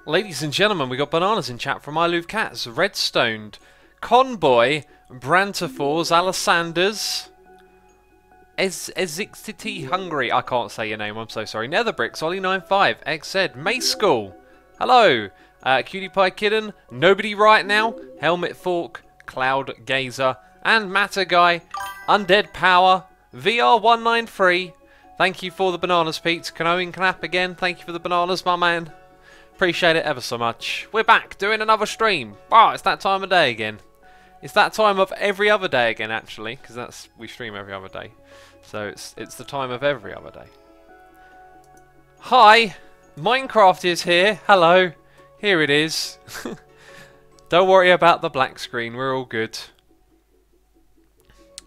Ladies and gentlemen, we got bananas in chat from Cats, Redstoned, Conboy, Brantafors, Alessanders, Ezixity Hungry. I can't say your name, I'm so sorry. Netherbricks, Ollie95, XZ, May School. Hello. Cutie Pie Kidden, Nobody Right Now, Helmet Fork, Cloud Gazer, and Matter Guy, Undead Power, VR193. Thank you for the bananas, Pete. Canoeing Knap again. Thank you for the bananas, my man. Appreciate it ever so much. We're back doing another stream. Oh, it's that time of day again. It's that time of every other day again, actually, because we stream every other day. So it's the time of every other day. Hi, Minecraft is here. Hello, here it is. Don't worry about the black screen. We're all good.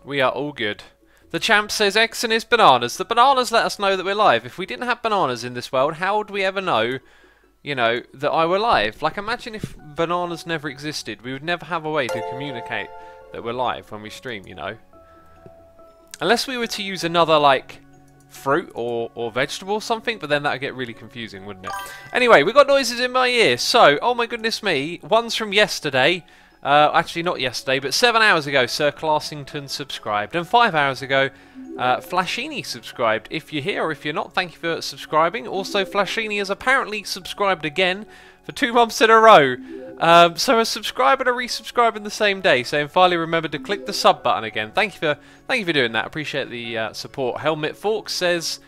We are all good. The champ says X and his bananas. The bananas let us know that we're live. If we didn't have bananas in this world, how would we ever know, you know, that I were live? Like, imagine if bananas never existed. We would never have a way to communicate that we're live when we stream, you know. Unless we were to use another, like, fruit or vegetable or something, but then that would get really confusing, wouldn't it? Anyway, we got noises in my ear. So, oh my goodness me, one's from yesterday. Actually, not yesterday, but 7 hours ago, Sir Classington subscribed. And 5 hours ago, Flashini subscribed. If you're here or if you're not, thank you for subscribing. Also, Flashini has apparently subscribed again for 2 months in a row. So a subscriber and a resubscribe in the same day. So finally remember to click the sub button again. Thank you for doing that. Appreciate the support. Helmet Fork says,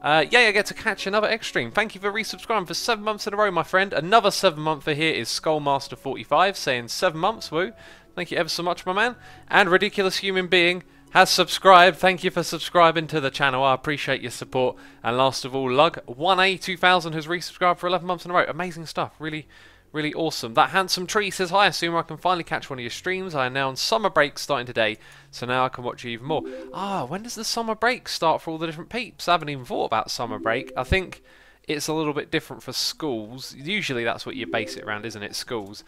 yay, I get to catch another X stream. Thank you for resubscribing for 7 months in a row, my friend. Another 7-monther here is Skullmaster45 saying 7 months. Woo. Thank you ever so much, my man. And Ridiculous Human Being has subscribed. Thank you for subscribing to the channel. I appreciate your support. And last of all, Lug1A2000 has resubscribed for 11 months in a row. Amazing stuff. Really, really awesome. That Handsome Tree says, hi, I assume I can finally catch one of your streams. I announced summer break starting today, so now I can watch you even more. Ah, when does the summer break start for all the different peeps? I haven't even thought about summer break. I think it's a little bit different for schools. Usually that's what you base it around, isn't it? Schools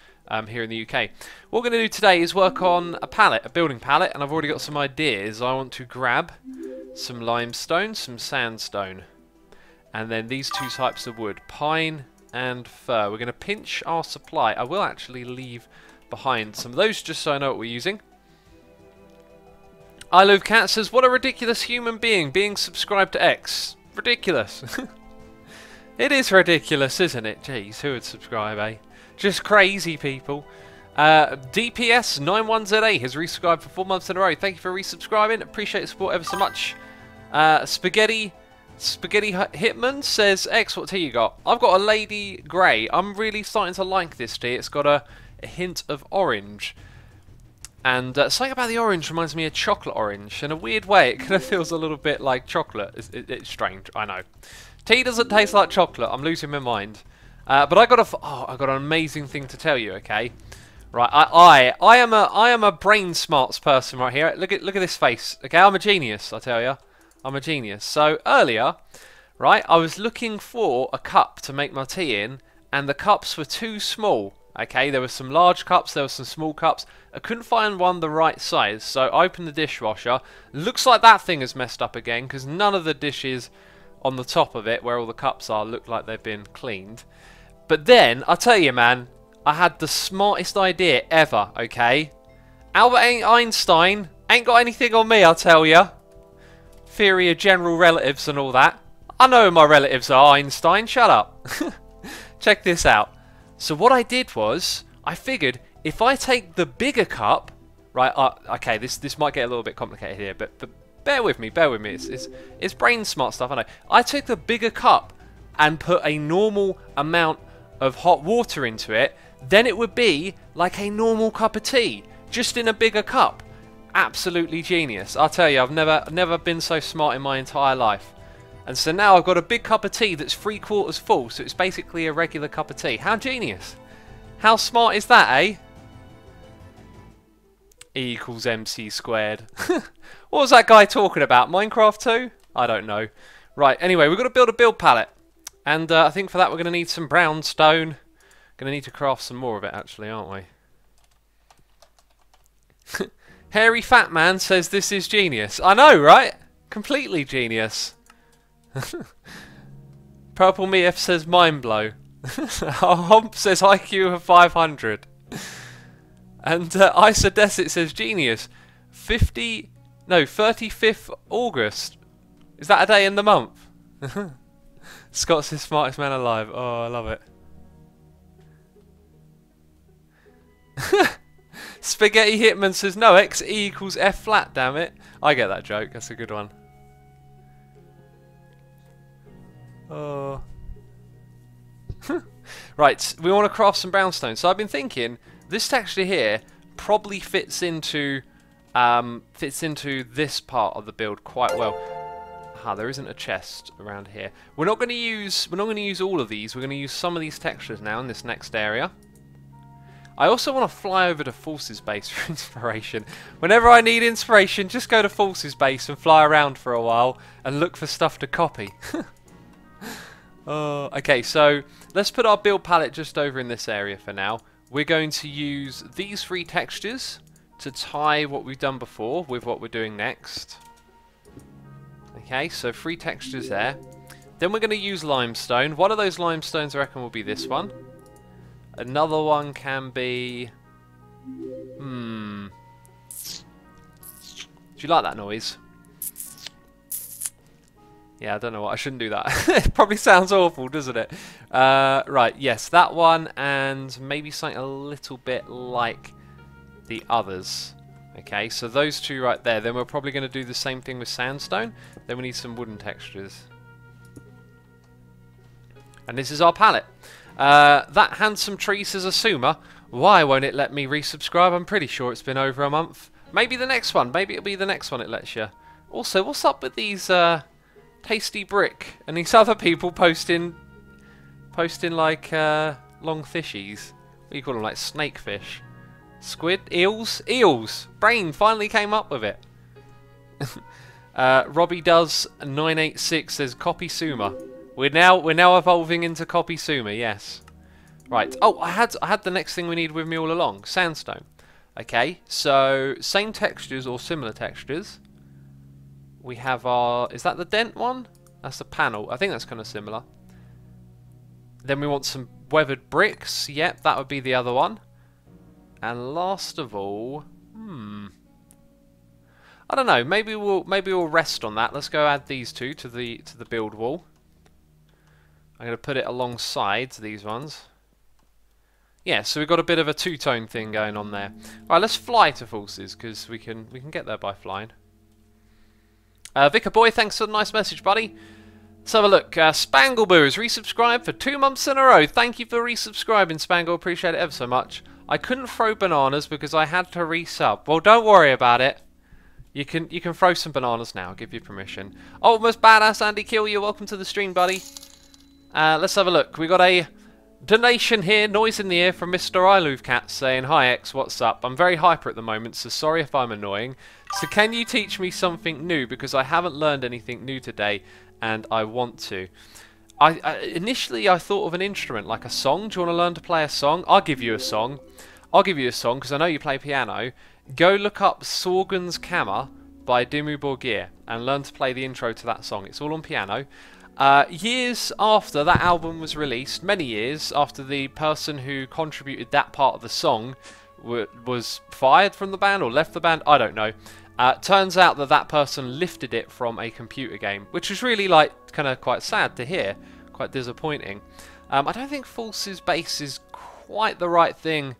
here in the UK. What we're going to do today is work on a pallet, a building pallet, and I've already got some ideas. I want to grab some limestone, some sandstone, and then these 2 types of wood, pine and fir. We're going to pinch our supply. I will actually leave behind some of those just so I know what we're using. I Love Cat says, what a ridiculous human being subscribed to X. Ridiculous. It is ridiculous, isn't it? Jeez, who would subscribe, eh? Just crazy people. DPS91ZA has resubscribed for 4 months in a row. Thank you for resubscribing. Appreciate the support ever so much. Spaghetti Hitman says, X, what tea you got? I've got a Lady Grey. I'm really starting to like this tea. It's got a hint of orange. And something about the orange reminds me of chocolate orange. In a weird way, it kind of feels a little bit like chocolate. It's strange, I know. Tea doesn't taste like chocolate. I'm losing my mind. But I got an amazing thing to tell you. Okay, right? I am a brain smarts person right here. Look at this face. Okay, I'm a genius. I tell you, I'm a genius. So earlier, right, I was looking for a cup to make my tea in, and the cups were too small. Okay, there were some large cups, there were some small cups. I couldn't find one the right size, so I opened the dishwasher. Looks like that thing is messed up again because none of the dishes on the top of it, where all the cups are, look like they've been cleaned. But then, I tell you, man, I had the smartest idea ever, okay? Albert Einstein ain't got anything on me, I'll tell you. Theory of general relatives and all that. I know my relatives are Einstein, shut up. Check this out. So what I did was, I figured if I take the bigger cup, right, okay, this might get a little bit complicated here, but bear with me, it's brain smart stuff, I know. I took the bigger cup and put a normal amount of hot water into it, then it would be like a normal cup of tea, just in a bigger cup. Absolutely genius. I'll tell you, I've never been so smart in my entire life. And so now I've got a big cup of tea that's 3/4 full, so it's basically a regular cup of tea. How genius. How smart is that, eh? E equals MC squared. What was that guy talking about? Minecraft 2? I don't know. Right, anyway, we've got to build a build pallet. And I think for that we're going to need some brown stone. Going to need to craft some more of it, actually, aren't we? Hairy Fat Man says this is genius. I know, right? Completely genius. Purple Meaf says mind blow. Hump says IQ of 500. And Isodesit says genius. 35th August. Is that a day in the month? Scott's the smartest man alive. Oh, I love it. Spaghetti Hitman says no, XE equals F flat, damn it. I get that joke, that's a good one. Oh. Right, we want to craft some brownstone. So I've been thinking, this texture here probably fits into this part of the build quite well. Ah, there isn't a chest around here. We're not going to use all of these. We're going to use some of these textures now in this next area. I also want to fly over to Forces Base for inspiration. Whenever I need inspiration, just go to Forces Base and fly around for a while and look for stuff to copy. Okay, so let's put our build palette just over in this area for now. We're going to use these 3 textures to tie what we've done before with what we're doing next. Okay, so 3 textures there. Then we're going to use limestone. One of those limestones I reckon will be this one. Another one can be... Do you like that noise? Yeah, I don't know what. I shouldn't do that. It probably sounds awful, doesn't it? Right, yes, that one and maybe something a little bit like the others. Okay, so those 2 right there. Then we're probably going to do the same thing with sandstone. Then we need some wooden textures. And this is our palette. That handsome tree says Asuma. Why won't it let me resubscribe? I'm pretty sure it's been over a month. Maybe the next one. Maybe it'll be the next one it lets you. Also, what's up with these Tasty Brick and these other people posting like long fishies? What do you call them? Like snakefish? Squid? Eels? Eels! Brain finally came up with it. Robbie does 986 says copy Suma. We're now evolving into copy Suma, yes. Right. Oh, I had the next thing we need with me all along. Sandstone. Okay, so same textures or similar textures. We have our... Is that the dent one? That's the panel. I think that's kind of similar. Then we want some weathered bricks. Yep, that would be the other one. And last of all... I don't know. Maybe we'll rest on that. Let's go add these 2 to the build wall. I'm going to put it alongside these ones. Yeah, so we've got a bit of a 2-tone thing going on there. Right, let's fly to Forces because we can get there by flying. Vicar Boy, thanks for the nice message, buddy. Let's have a look. Spangleboo has resubscribed for 2 months in a row. Thank you for resubscribing, Spangle. Appreciate it ever so much. I couldn't throw bananas because I had to resub. Well, don't worry about it. You can throw some bananas now. I'll give you permission. Almost badass Andy Kill, you welcome to the stream, buddy. Let's have a look. We got a donation here, noise in the ear from Mr. Cat saying, "Hi X, what's up? I'm very hyper at the moment, so sorry if I'm annoying. So can you teach me something new because I haven't learned anything new today and I want to." Initially I thought of an instrument like a song. Do you want to learn to play a song? I'll give you a song. I'll give you a song because I know you play piano. Go look up Sorgen's Kammer by Dimmu Borgir and learn to play the intro to that song. It's all on piano. Years after that album was released, many years after the person who contributed that part of the song was fired from the band or left the band, I don't know. Turns out that person lifted it from a computer game, which was really like kind of quite sad to hear, quite disappointing. I don't think Forces Base is quite the right thing,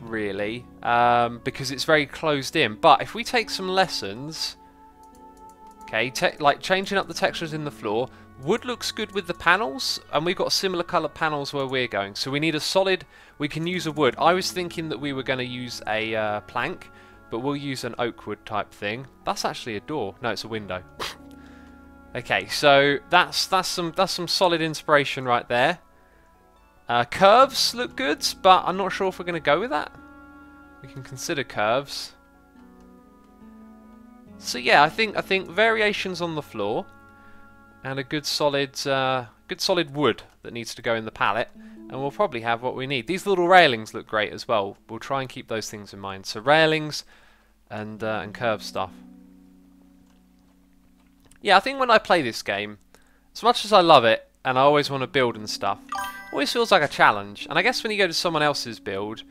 really, because it's very closed in. But if we take some lessons. Okay, like changing up the textures in the floor. Wood looks good with the panels, and we've got similar coloured panels where we're going. So we need a solid, we can use a wood. I was thinking that we were going to use a plank, but we'll use an oak wood type thing. That's actually a door. No, it's a window. Okay, so that's some solid inspiration right there. Curves look good, but I'm not sure if we're going to go with that. We can consider curves. So yeah, I think variations on the floor and a good solid wood that needs to go in the palette, and we'll probably have what we need. These little railings look great as well. We'll try and keep those things in mind. So railings and curved stuff. Yeah, I think when I play this game, as much as I love it and I always want to build and stuff, Always feels like a challenge. And I guess when you go to someone else's build,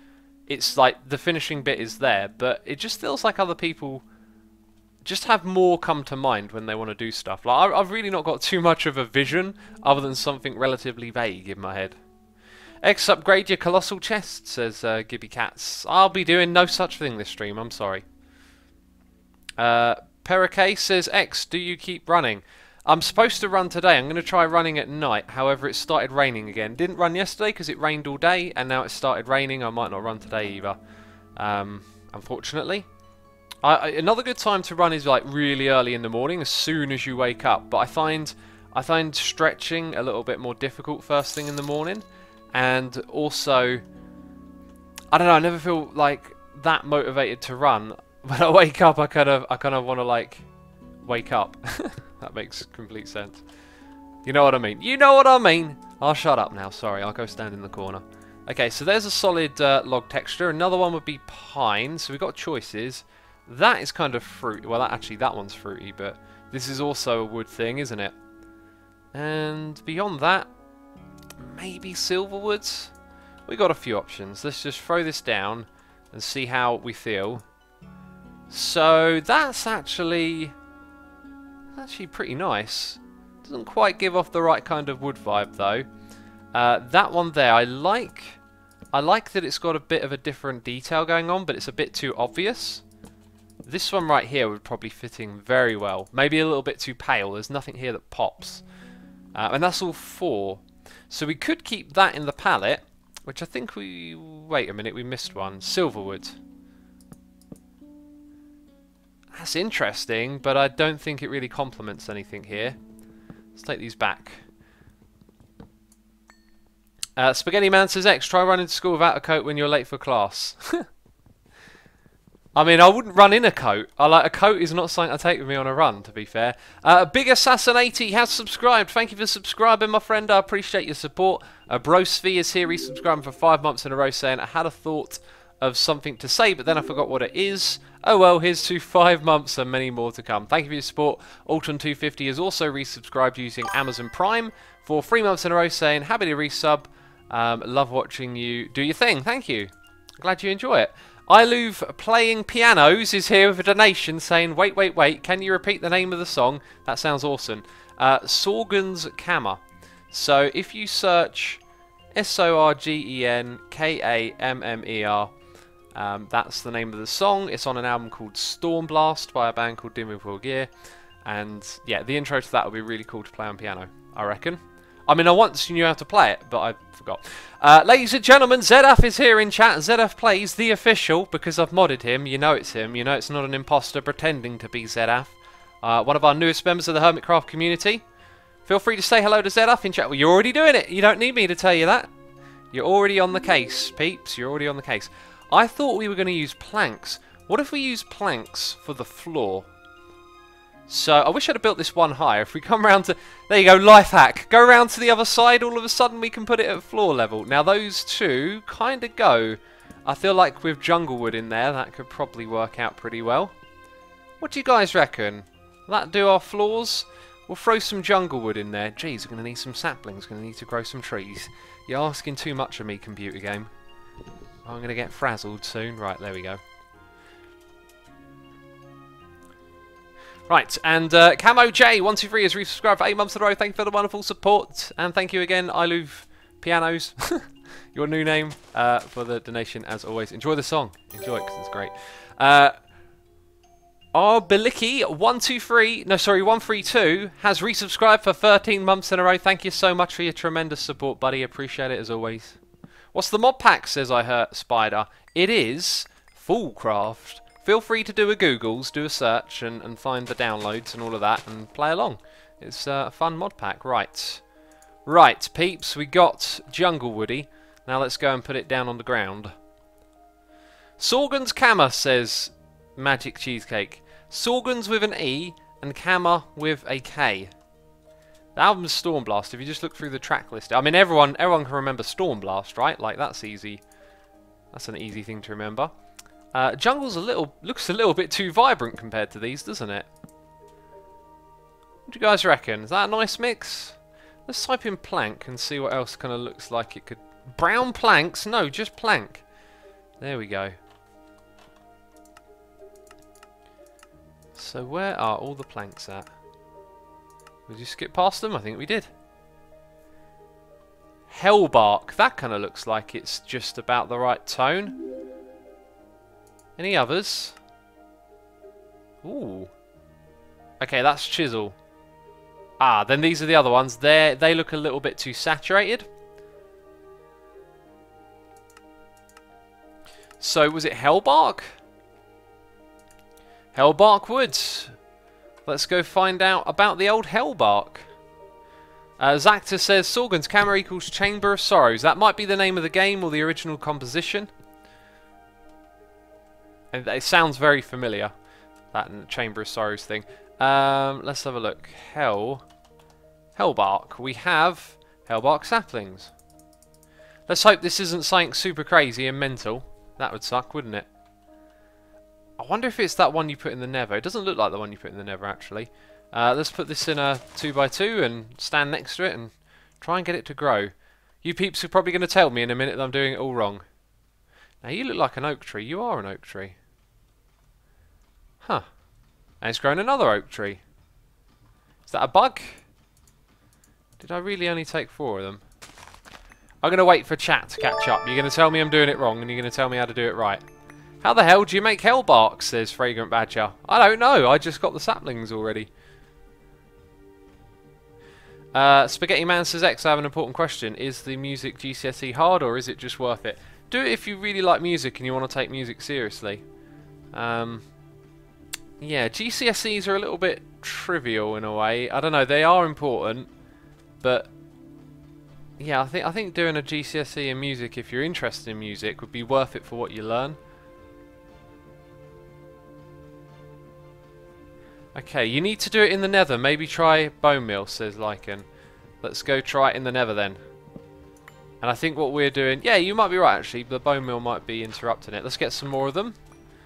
it's like the finishing bit is there, but it just feels like other people just have more come to mind when they want to do stuff. Like I've really not got too much of a vision other than something relatively vague in my head. X, upgrade your colossal chest, says Gibby Cats. I'll be doing no such thing this stream, I'm sorry. Pericay says, X, do you keep running? I'm supposed to run today. I'm going to try running at night. However, it started raining again. Didn't run yesterday because it rained all day, and now it started raining. I might not run today either, unfortunately. Another good time to run is like really early in the morning, as soon as you wake up. But I find stretching a little bit more difficult first thing in the morning, and also, I don't know. I never feel like that motivated to run. When I wake up, I kind of want to like wake up. That makes complete sense. You know what I mean? You know what I mean! I'll shut up now, sorry, I'll go stand in the corner. Okay, so there's a solid log texture. Another one would be pine, so we've got choices. That is kind of fruit. Well, actually, that one's fruity, but this is also a wood thing, isn't it? And beyond that, maybe silverwoods? We got a few options. Let's just throw this down and see how we feel. So that's actually pretty nice. Doesn't quite give off the right kind of wood vibe though. That one there, I like that it's got a bit of a different detail going on, but it's a bit too obvious. This one right here would probably fit in very well. Maybe a little bit too pale. There's nothing here that pops. And that's all 4. So we could keep that in the palette, which I think we... Wait a minute, we missed one. Silverwood. That's interesting, but I don't think it really complements anything here. Let's take these back. Spaghetti Man says, X, try running to school without a coat when you're late for class. I mean, I wouldn't run in a coat. A coat is not something I take with me on a run, to be fair. Big Assassin 80 has subscribed. Thank you for subscribing, my friend. I appreciate your support. Brosvi is here. He's subscribing for 5 months in a row, saying, I had a thought of something to say, but then I forgot what it is. Oh well, here's to 5 months and many more to come. Thank you for your support. Alton250 has also resubscribed using Amazon Prime for 3 months in a row, saying, happy to resub. Love watching you do your thing. Thank you. Glad you enjoy it. Iluve Playing Pianos is here with a donation saying, wait, can you repeat the name of the song? That sounds awesome. Sorgen's Kammer. So if you search Sorgenkammer, that's the name of the song. It's on an album called Stormblast by a band called Dim with Will Gear. And yeah, the intro to that would be really cool to play on piano, I reckon. I mean, I once knew how to play it, but I forgot. Ladies and gentlemen, ZF is here in chat. ZF Plays, the official, because I've modded him. You know it's him. You know it's not an imposter pretending to be ZF. One of our newest members of the Hermitcraft community. Feel free to say hello to ZF in chat. Well, you're already doing it. You don't need me to tell you that. You're already on the case, peeps. You're already on the case. I thought we were going to use planks. What if we use planks for the floor? So, I wish I'd have built this one higher. If we come round to... There you go, life hack. Go round to the other side, all of a sudden we can put it at floor level. Now, those two kind of go. I feel like with jungle wood in there, that could probably work out pretty well. What do you guys reckon? Will that do our floors? We'll throw some jungle wood in there. Jeez, we're going to need some saplings. We're going to need to grow some trees. You're asking too much of me, computer game. I'm going to get frazzled soon. Right, there we go. Right, and Camo J123 has resubscribed for 8 months in a row. Thank you for the wonderful support. And thank you again, Iluve Pianos, your new name, for the donation as always. Enjoy the song. Enjoy it because it's great. Arbiliki132 has resubscribed for 13 months in a row. Thank you so much for your tremendous support, buddy. Appreciate it as always. What's the mod pack, says I heard Spider. It is Foolcraft. Feel free to do a Googles, do a search, and find the downloads and all of that, and play along. It's a fun mod pack. Right, peeps, we got Jungle Woody. Now let's go and put it down on the ground. Sorgen's Kammer, says Magic Cheesecake. Sorgen's with an E, and Kammer with a K. The album's Stormblast. If you just look through the track list, I mean, everyone can remember Stormblast, right? Like, that's easy. That's an easy thing to remember. Jungle's looks a little bit too vibrant compared to these, doesn't it? What do you guys reckon? Is that a nice mix? Let's type in plank and see what else kind of looks like it could... Brown planks? No, just plank. There we go. So where are all the planks at? Did you skip past them? I think we did. Hellbark. That kind of looks like it's just about the right tone. Any others? Ooh. Okay, that's chisel. Ah, then these are the other ones. They look a little bit too saturated. So, was it Hellbark? Hellbark Woods. Let's go find out about the old Hellbark. Zacta says, Sorgan's camera equals Chamber of Sorrows. That might be the name of the game or the original composition. And it sounds very familiar, that Chamber of Sorrows thing. Let's have a look. Hellbark. We have Hellbark saplings. Let's hope this isn't something super crazy and mental. That would suck, wouldn't it? I wonder if it's that one you put in the Nether. It doesn't look like the one you put in the Nether, actually. Let's put this in a 2x2 and stand next to it and try and get it to grow. You peeps are probably going to tell me in a minute that I'm doing it all wrong. Now, you look like an oak tree. You are an oak tree. Huh. And it's grown another oak tree. Is that a bug? Did I really only take 4 of them? I'm going to wait for chat to catch up. You're going to tell me I'm doing it wrong and you're going to tell me how to do it right. How the hell do you make Hellbark, says Fragrant Badger. I don't know. I just got the saplings already. Spaghetti Man says, X, I have an important question. Is the music GCSE hard or is it just worth it? Do it if you really like music and you want to take music seriously. Yeah, GCSEs are a little bit trivial in a way. I don't know, they are important, but yeah, I think doing a GCSE in music, if you're interested in music, would be worth it for what you learn. Okay, you need to do it in the Nether. Maybe try bone meal, says Lycan. Let's go try it in the Nether then. And I think what we're doing... Yeah, you might be right, actually. The bone meal might be interrupting it. Let's get some more of them.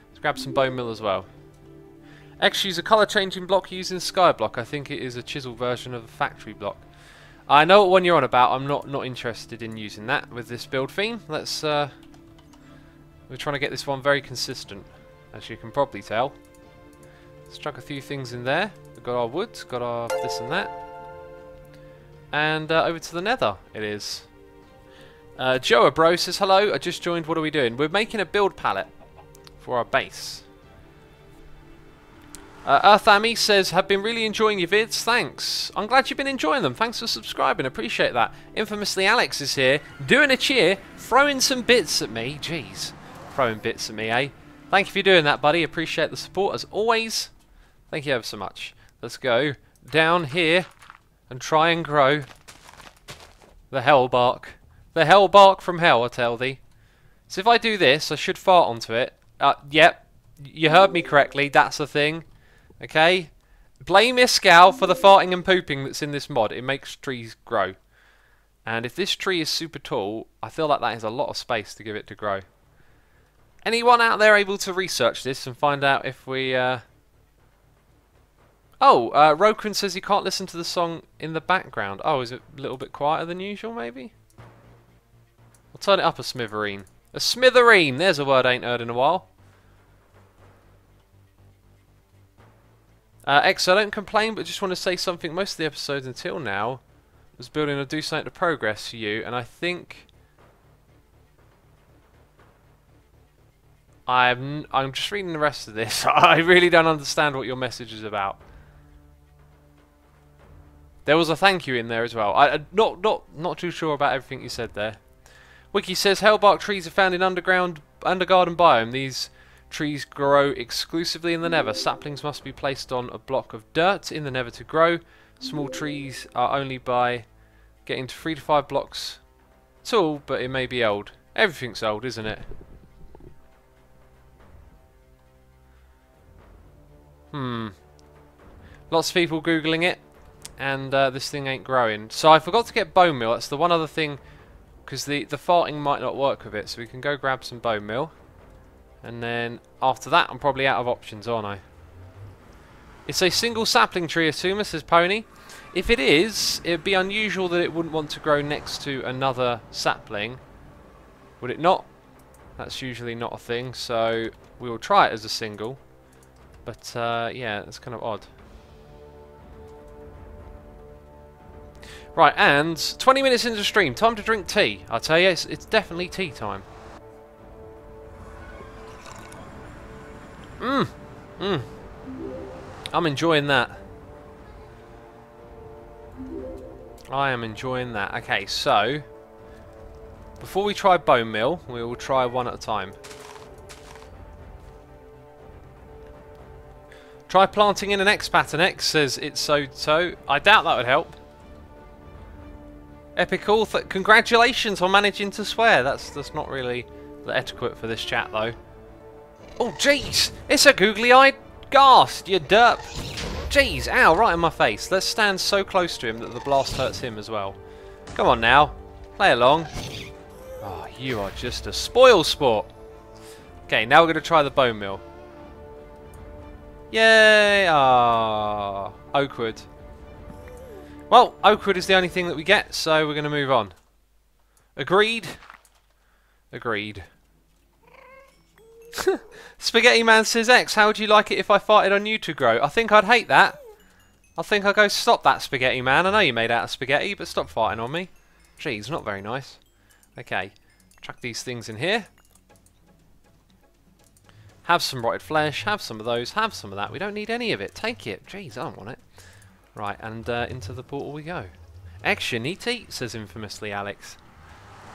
Let's grab some bone meal as well. Actually, use a colour changing block using Skyblock. I think it is a chisel version of a factory block. I know what one you're on about. I'm not interested in using that with this build theme. Let's... we're trying to get this one very consistent, as you can probably tell. Let's chuck a few things in there. We've got our wood, got our this and that. And over to the Nether it is. Joa Bro says, hello, I just joined, what are we doing? We're making a build palette for our base. Earth Ami says, have been really enjoying your vids, thanks. I'm glad you've been enjoying them, thanks for subscribing, appreciate that. Infamously Alex is here, doing a cheer, throwing some bits at me, jeez. Throwing bits at me, eh? Thank you for doing that, buddy, appreciate the support as always. Thank you ever so much. Let's go down here and try and grow the Hellbark. The Hellbark from hell, I tell thee. So if I do this, I should fart onto it. Yep, you heard me correctly, that's the thing. Okay? Blame Iskal for the farting and pooping that's in this mod. It makes trees grow. And if this tree is super tall, I feel like that is a lot of space to give it to grow. Anyone out there able to research this and find out if we... Oh, Rokun says he can't listen to the song in the background. Oh, is it a little bit quieter than usual, maybe? I'll turn it up a smithereen. A smithereen! There's a word I ain't heard in a while. X, I don't complain, but just want to say something. Most of the episodes until now was building a do something to progress for you, and I think... I'm just reading the rest of this. I really don't understand what your message is about. There was a thank you in there as well. Not too sure about everything you said there. Wiki says Hellbark trees are found in undergarden biome. These trees grow exclusively in the Nether. Saplings must be placed on a block of dirt in the Nether to grow. Small trees are only by getting to 3 to 5 blocks tall, but it may be old. Everything's old, isn't it? Lots of people googling it, and this thing ain't growing. So I forgot to get bone meal. That's the one other thing, because the farting might not work with it. So we can go grab some bone meal, and then after that I'm probably out of options, aren't I? It's a single sapling tree, Asuma, says Pony. If it is, it'd be unusual that it wouldn't want to grow next to another sapling. Would it not? That's usually not a thing, so we will try it as a single. But yeah, that's kind of odd. Right, and 20 minutes into the stream, time to drink tea. I'll tell you, it's definitely tea time. I'm enjoying that. I am enjoying that. Okay, so before we try bone meal, we will try one at a time. Try planting in an X pattern. X says it's so. I doubt that would help. Epical, congratulations on managing to swear. That's not really the etiquette for this chat though. Oh jeez, it's a googly-eyed ghast, you derp. Jeez, ow, right in my face. Let's stand so close to him that the blast hurts him as well. Come on now, play along. Oh, you are just a spoil sport. Okay, now we're going to try the bone meal. Yay! Ah, oakwood. Well, oakwood is the only thing that we get, so we're going to move on. Agreed? Agreed. Spaghetti Man says, X, how would you like it if I farted on you to grow? I think I'd hate that. I think I'd go, stop that, Spaghetti Man. I know you're made out of spaghetti, but stop farting on me. Jeez, not very nice. Okay, chuck these things in here. Have some rotted flesh, have some of those, have some of that. We don't need any of it. Take it. Jeez, I don't want it. Right, and into the portal we go. X, you need to eat, says infamously Alex.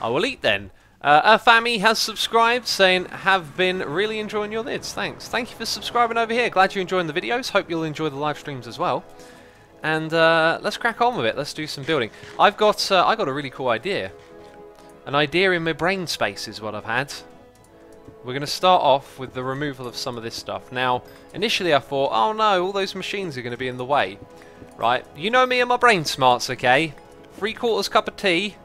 I will eat then. Fami has subscribed, saying, have been really enjoying your vids. Thanks. Thank you for subscribing over here. Glad you're enjoying the videos. Hope you'll enjoy the live streams as well. And let's crack on with it. Let's do some building. I got a really cool idea. An idea in my brain space is what I've had. We're going to start off with the removal of some of this stuff. Now, initially I thought, oh no, all those machines are going to be in the way. Right, you know me and my brain smarts, okay? 3/4 cup of tea.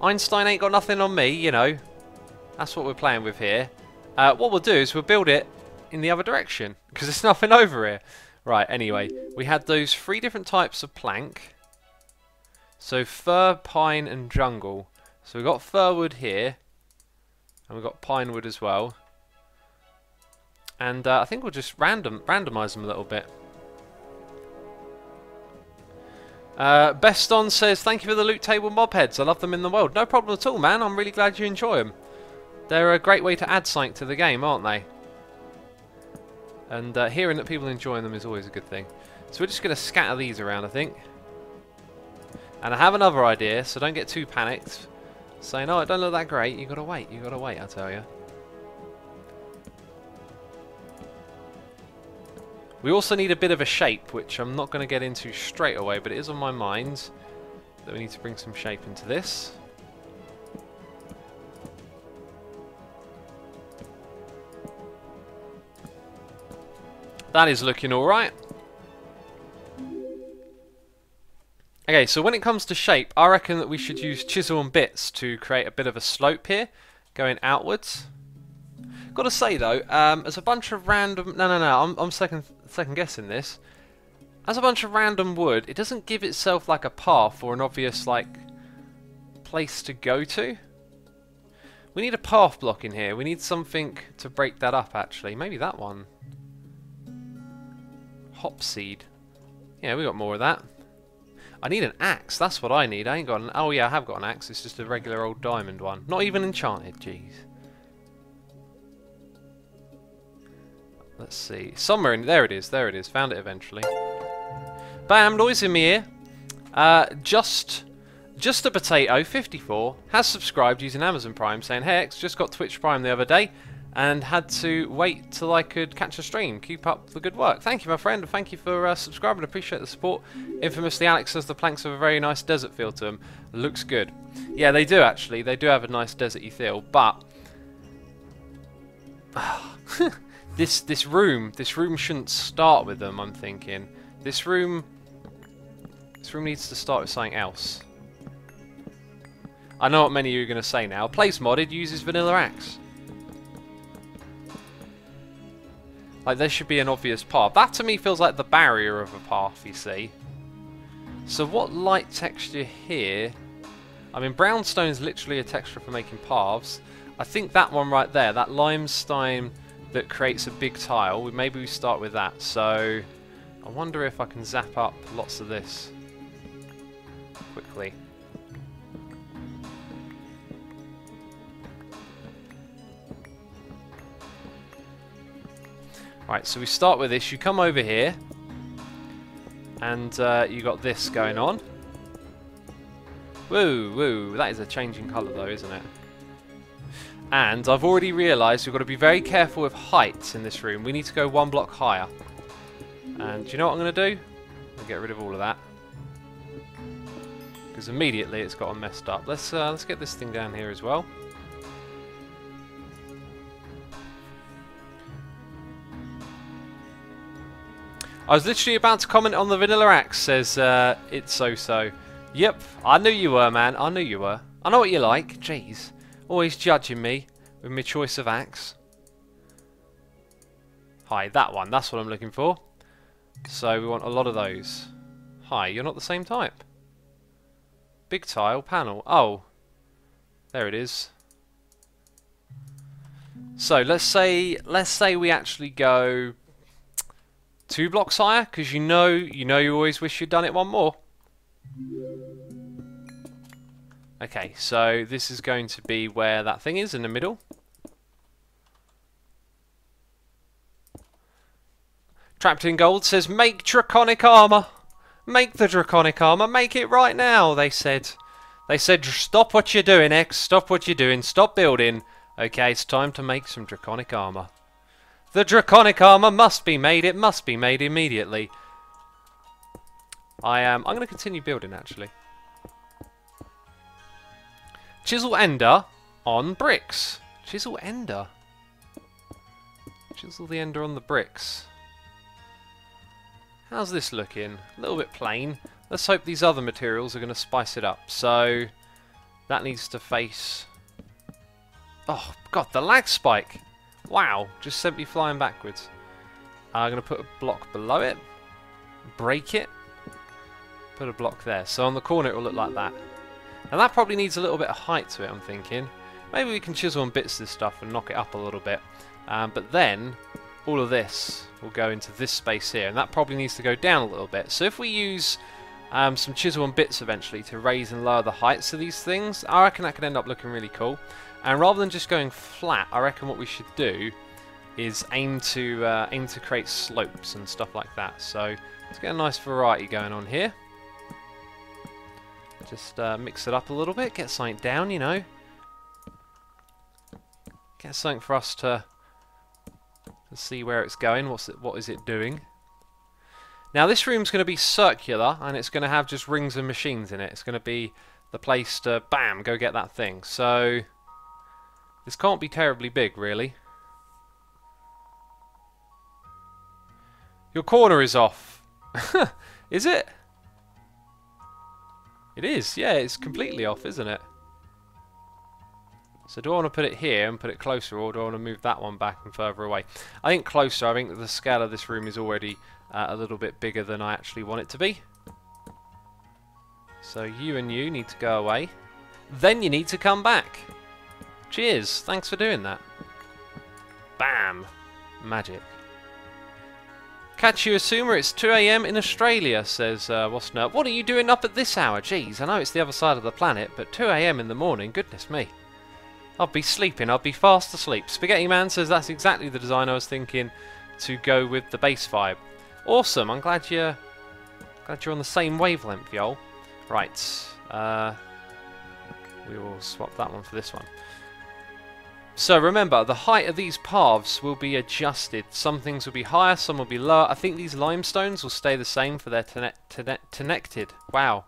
Einstein ain't got nothing on me, you know. That's what we're playing with here. What we'll do is we'll build it in the other direction, because there's nothing over here. Right, anyway, we had those 3 different types of plank. So fir, pine and jungle. So we've got fir wood here. And we've got pine wood as well. And I think we'll just randomise them a little bit. Beston says, thank you for the loot table mob heads. I love them in the world. No problem at all, man. I'm really glad you enjoy them. They're a great way to add something to the game, aren't they? And hearing that people enjoying them is always a good thing. So we're just going to scatter these around, I think. And I have another idea, so don't get too panicked. Saying, oh, it don't look that great. You got to wait, I tell you. We also need a bit of a shape, which I'm not going to get into straight away, but it is on my mind that we need to bring some shape into this. That is looking alright. Okay, so when it comes to shape, I reckon that we should use chisel and bits to create a bit of a slope here, going outwards. Gotta say though, as a bunch of random... No, I'm second guessing this. As a bunch of random wood, it doesn't give itself like a path or an obvious like place to go to. We need a path block in here. We need something to break that up actually. Maybe that one. Hop seed. Yeah, we got more of that. I need an axe. That's what I need. I ain't got an... Oh yeah, I have got an axe. It's just a regular old diamond one. Not even enchanted. Jeez. Let's see. Somewhere in... There it is. There it is. Found it eventually. Bam! Noise in me ear. Just a Potato 54 has subscribed using Amazon Prime, saying, hey X, just got Twitch Prime the other day and had to wait till I could catch a stream. Keep up the good work. Thank you, my friend. Thank you for subscribing. Appreciate the support. Infamously, Alex says the planks have a very nice desert feel to them. Looks good. Yeah, they do actually. They do have a nice deserty feel, but this room shouldn't start with them. I'm thinking this room needs to start with something else. I know what many of you are going to say now. Place modded uses vanilla axe. Like, there should be an obvious path. That to me feels like the barrier of a path, you see. So what light texture here? I mean, brownstone is literally a texture for making paths. I think that one right there, that limestone that creates a big tile, maybe we start with that. So I wonder if I can zap up lots of this quickly. Right, so we start with this. You come over here, and you got this going on. Woo, woo. That is a changing colour though, isn't it? And I've already realised we've got to be very careful with heights in this room. We need to go 1 block higher. And do you know what I'm going to do? I'm going to get rid of all of that. Because immediately it's gotten messed up. Let's get this thing down here as well. I was literally about to comment on the vanilla axe, says it's so-so. Yep, I knew you were, man. I knew you were. I know what you like. Jeez. Always judging me with my choice of axe. Hi, that one. That's what I'm looking for. So we want a lot of those. Hi, you're not the same type. Big tile, panel. Oh. There it is. So let's say we actually go 2 blocks higher, because you know you always wish you'd done it one more. Okay, so this is going to be where that thing is in the middle. Trapped in Gold says, make draconic armor. Make the draconic armor. Make it right now, they said. They said, stop what you're doing, X. Stop what you're doing. Stop building. Okay, it's time to make some draconic armor. The draconic armor must be made. It must be made immediately. I'm going to continue building, actually. Chisel ender on bricks. Chisel ender. Chisel the ender on the bricks. How's this looking? A little bit plain. Let's hope these other materials are going to spice it up. So that needs to face... Oh, God, the lag spike. Wow, just sent me flying backwards. I'm going to put a block below it. Break it. Put a block there. So on the corner it will look like that. And that probably needs a little bit of height to it, I'm thinking. Maybe we can chisel and bits this stuff and knock it up a little bit. But then all of this will go into this space here, and that probably needs to go down a little bit. So if we use some chisel and bits eventually to raise and lower the heights of these things, I reckon that could end up looking really cool. And rather than just going flat, I reckon what we should do is aim to create slopes and stuff like that. So let's get a nice variety going on here. Just mix it up a little bit, get something down, you know. Get something for us to see where it's going, what is it doing. Now this room's going to be circular, and it's going to have just rings and machines in it. It's going to be the place to, bam, go get that thing. So this can't be terribly big, really. Your corner is off. Is it? It is, yeah, it's completely off, isn't it? So do I want to put it here and put it closer, or do I want to move that one back and further away? I think closer. I think that the scale of this room is already a little bit bigger than I actually want it to be. So you and you need to go away. Then you need to come back. Cheers, thanks for doing that. Bam! Magic. Catch you Assumer, it's 2 AM in Australia, says What's Nerd. What are you doing up at this hour? Jeez, I know it's the other side of the planet, but 2 AM in the morning, goodness me. I'll be sleeping, I'll be fast asleep. Spaghetti Man says that's exactly the design I was thinking to go with the base vibe. Awesome, I'm glad you're on the same wavelength, y'all. Right, we will swap that one for this one. So remember, the height of these paths will be adjusted. Some things will be higher, some will be lower. I think these limestones will stay the same for their connected. Wow.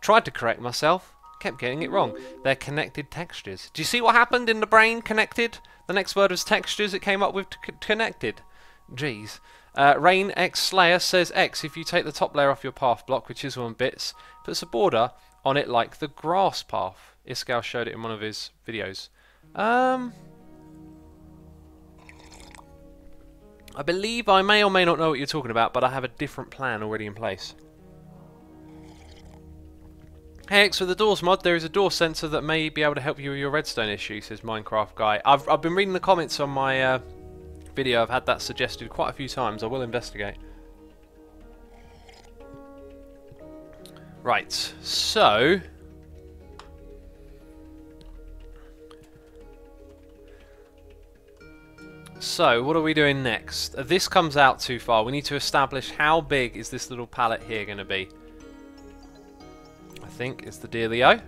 Tried to correct myself. Kept getting it wrong. They're connected textures. Do you see what happened in the brain? Connected? The next word was textures. It came up with connected. Jeez. Rain X Slayer says, X, if you take the top layer off your path block with chisel and bits, puts a border on it like the grass path. Iskal showed it in one of his videos. I believe I may or may not know what you're talking about, but I have a different plan already in place. Hey X, with the doors mod, there is a door sensor that may be able to help you with your redstone issue, says Minecraft Guy. I've been reading the comments on my video. I've had that suggested quite a few times. I will investigate. Right, so what are we doing next? This comes out too far. We need to establish how big is this little pallet here going to be. I think is the dealio.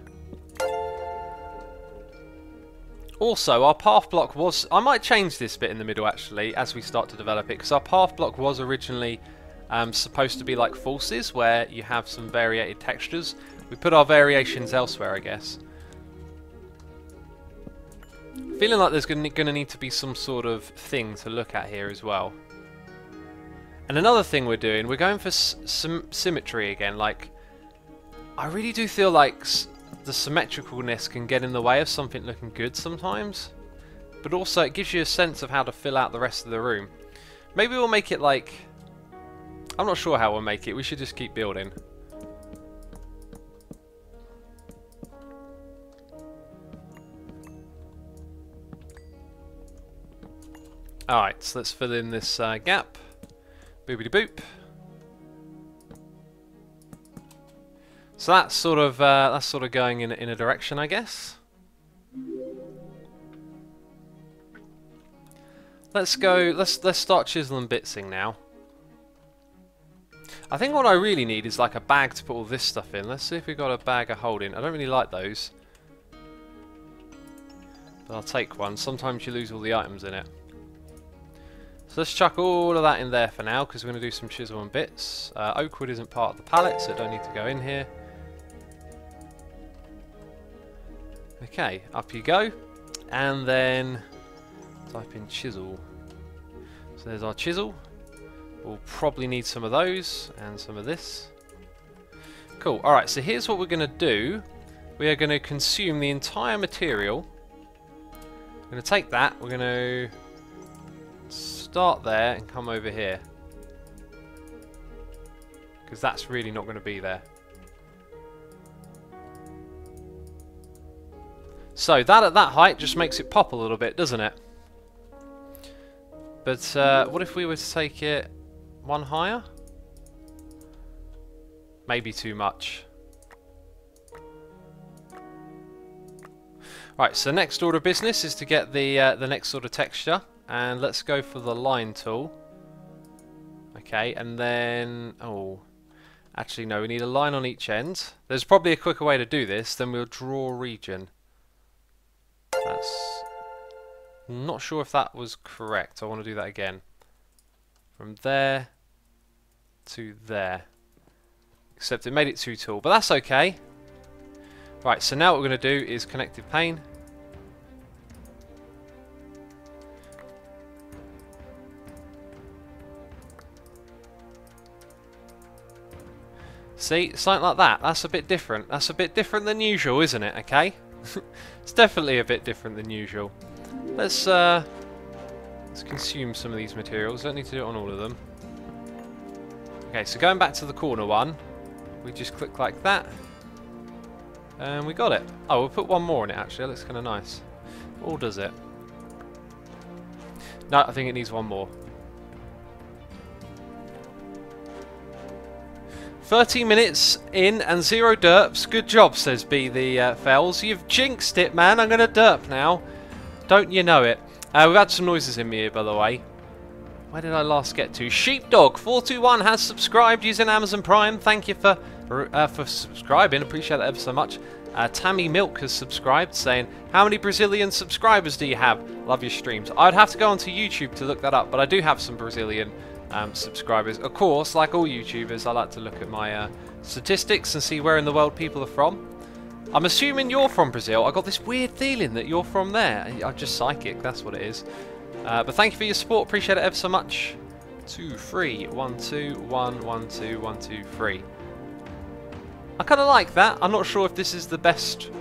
Also, our path block was... I might change this bit in the middle actually as we start to develop it, because our path block was originally supposed to be like falses, where you have some variated textures. We put our variations elsewhere, I guess. Feeling like there's going to need to be some sort of thing to look at here as well. And another thing we're doing, we're going for symmetry again. Like, I really do feel like the symmetricalness can get in the way of something looking good sometimes. But also it gives you a sense of how to fill out the rest of the room. Maybe we'll make it like... I'm not sure how we'll make it. We should just keep building. Alright, so let's fill in this gap. Boopity boop. So that's sort of going in a direction, I guess. Let's go. Let's start chiseling bitsing now. I think what I really need is like a bag to put all this stuff in. Let's see if we've got a bag of holding. I don't really like those, but I'll take one. Sometimes you lose all the items in it. So let's chuck all of that in there for now, because we're going to do some chisel and bits. Oak wood isn't part of the pallet, so it don't need to go in here. Okay, up you go. And then type in chisel. So there's our chisel. We'll probably need some of those and some of this. Cool. Alright, so here's what we're going to do. We are going to consume the entire material. We're going to take that. We're going to start there and come over here, because that's really not going to be there. So that at that height just makes it pop a little bit, doesn't it? But what if we were to take it one higher? Maybe too much. Right, so next order of business is to get the next sort of texture, and let's go for the line tool. Okay, and then actually no, we need a line on each end. There's probably a quicker way to do this. Then we'll draw region. That's not sure if that was correct. I want to do that again. From there to there. Except it made it too tall, but that's okay. Right, so now what we're going to do is connective pane. See, something like that. That's a bit different. That's a bit different than usual, isn't it? Okay. It's definitely a bit different than usual. Let's consume some of these materials. Don't need to do it on all of them. Okay, so going back to the corner one, we just click like that, and we got it. Oh, we'll put one more in it actually. That looks kind of nice. Or does it? No, I think it needs one more. 30 minutes in and 0 derps. Good job, says B the Fells. You've jinxed it, man. I'm going to derp now. Don't you know it? We've had some noises in me here, by the way. Where did I last get to? Sheepdog421 has subscribed using Amazon Prime. Thank you for subscribing. Appreciate that ever so much. Tammy Milk has subscribed, saying, how many Brazilian subscribers do you have? Love your streams. I'd have to go onto YouTube to look that up, but I do have some Brazilian subscribers. Of course, like all YouTubers, I like to look at my statistics and see where in the world people are from. I'm assuming you're from Brazil. I got this weird feeling that you're from there. I'm just psychic, that's what it is. But thank you for your support, appreciate it ever so much. 2, 3, 1, 2, 1, 1, 2, 1, 2, 3. I kind of like that. I'm not sure if this is the best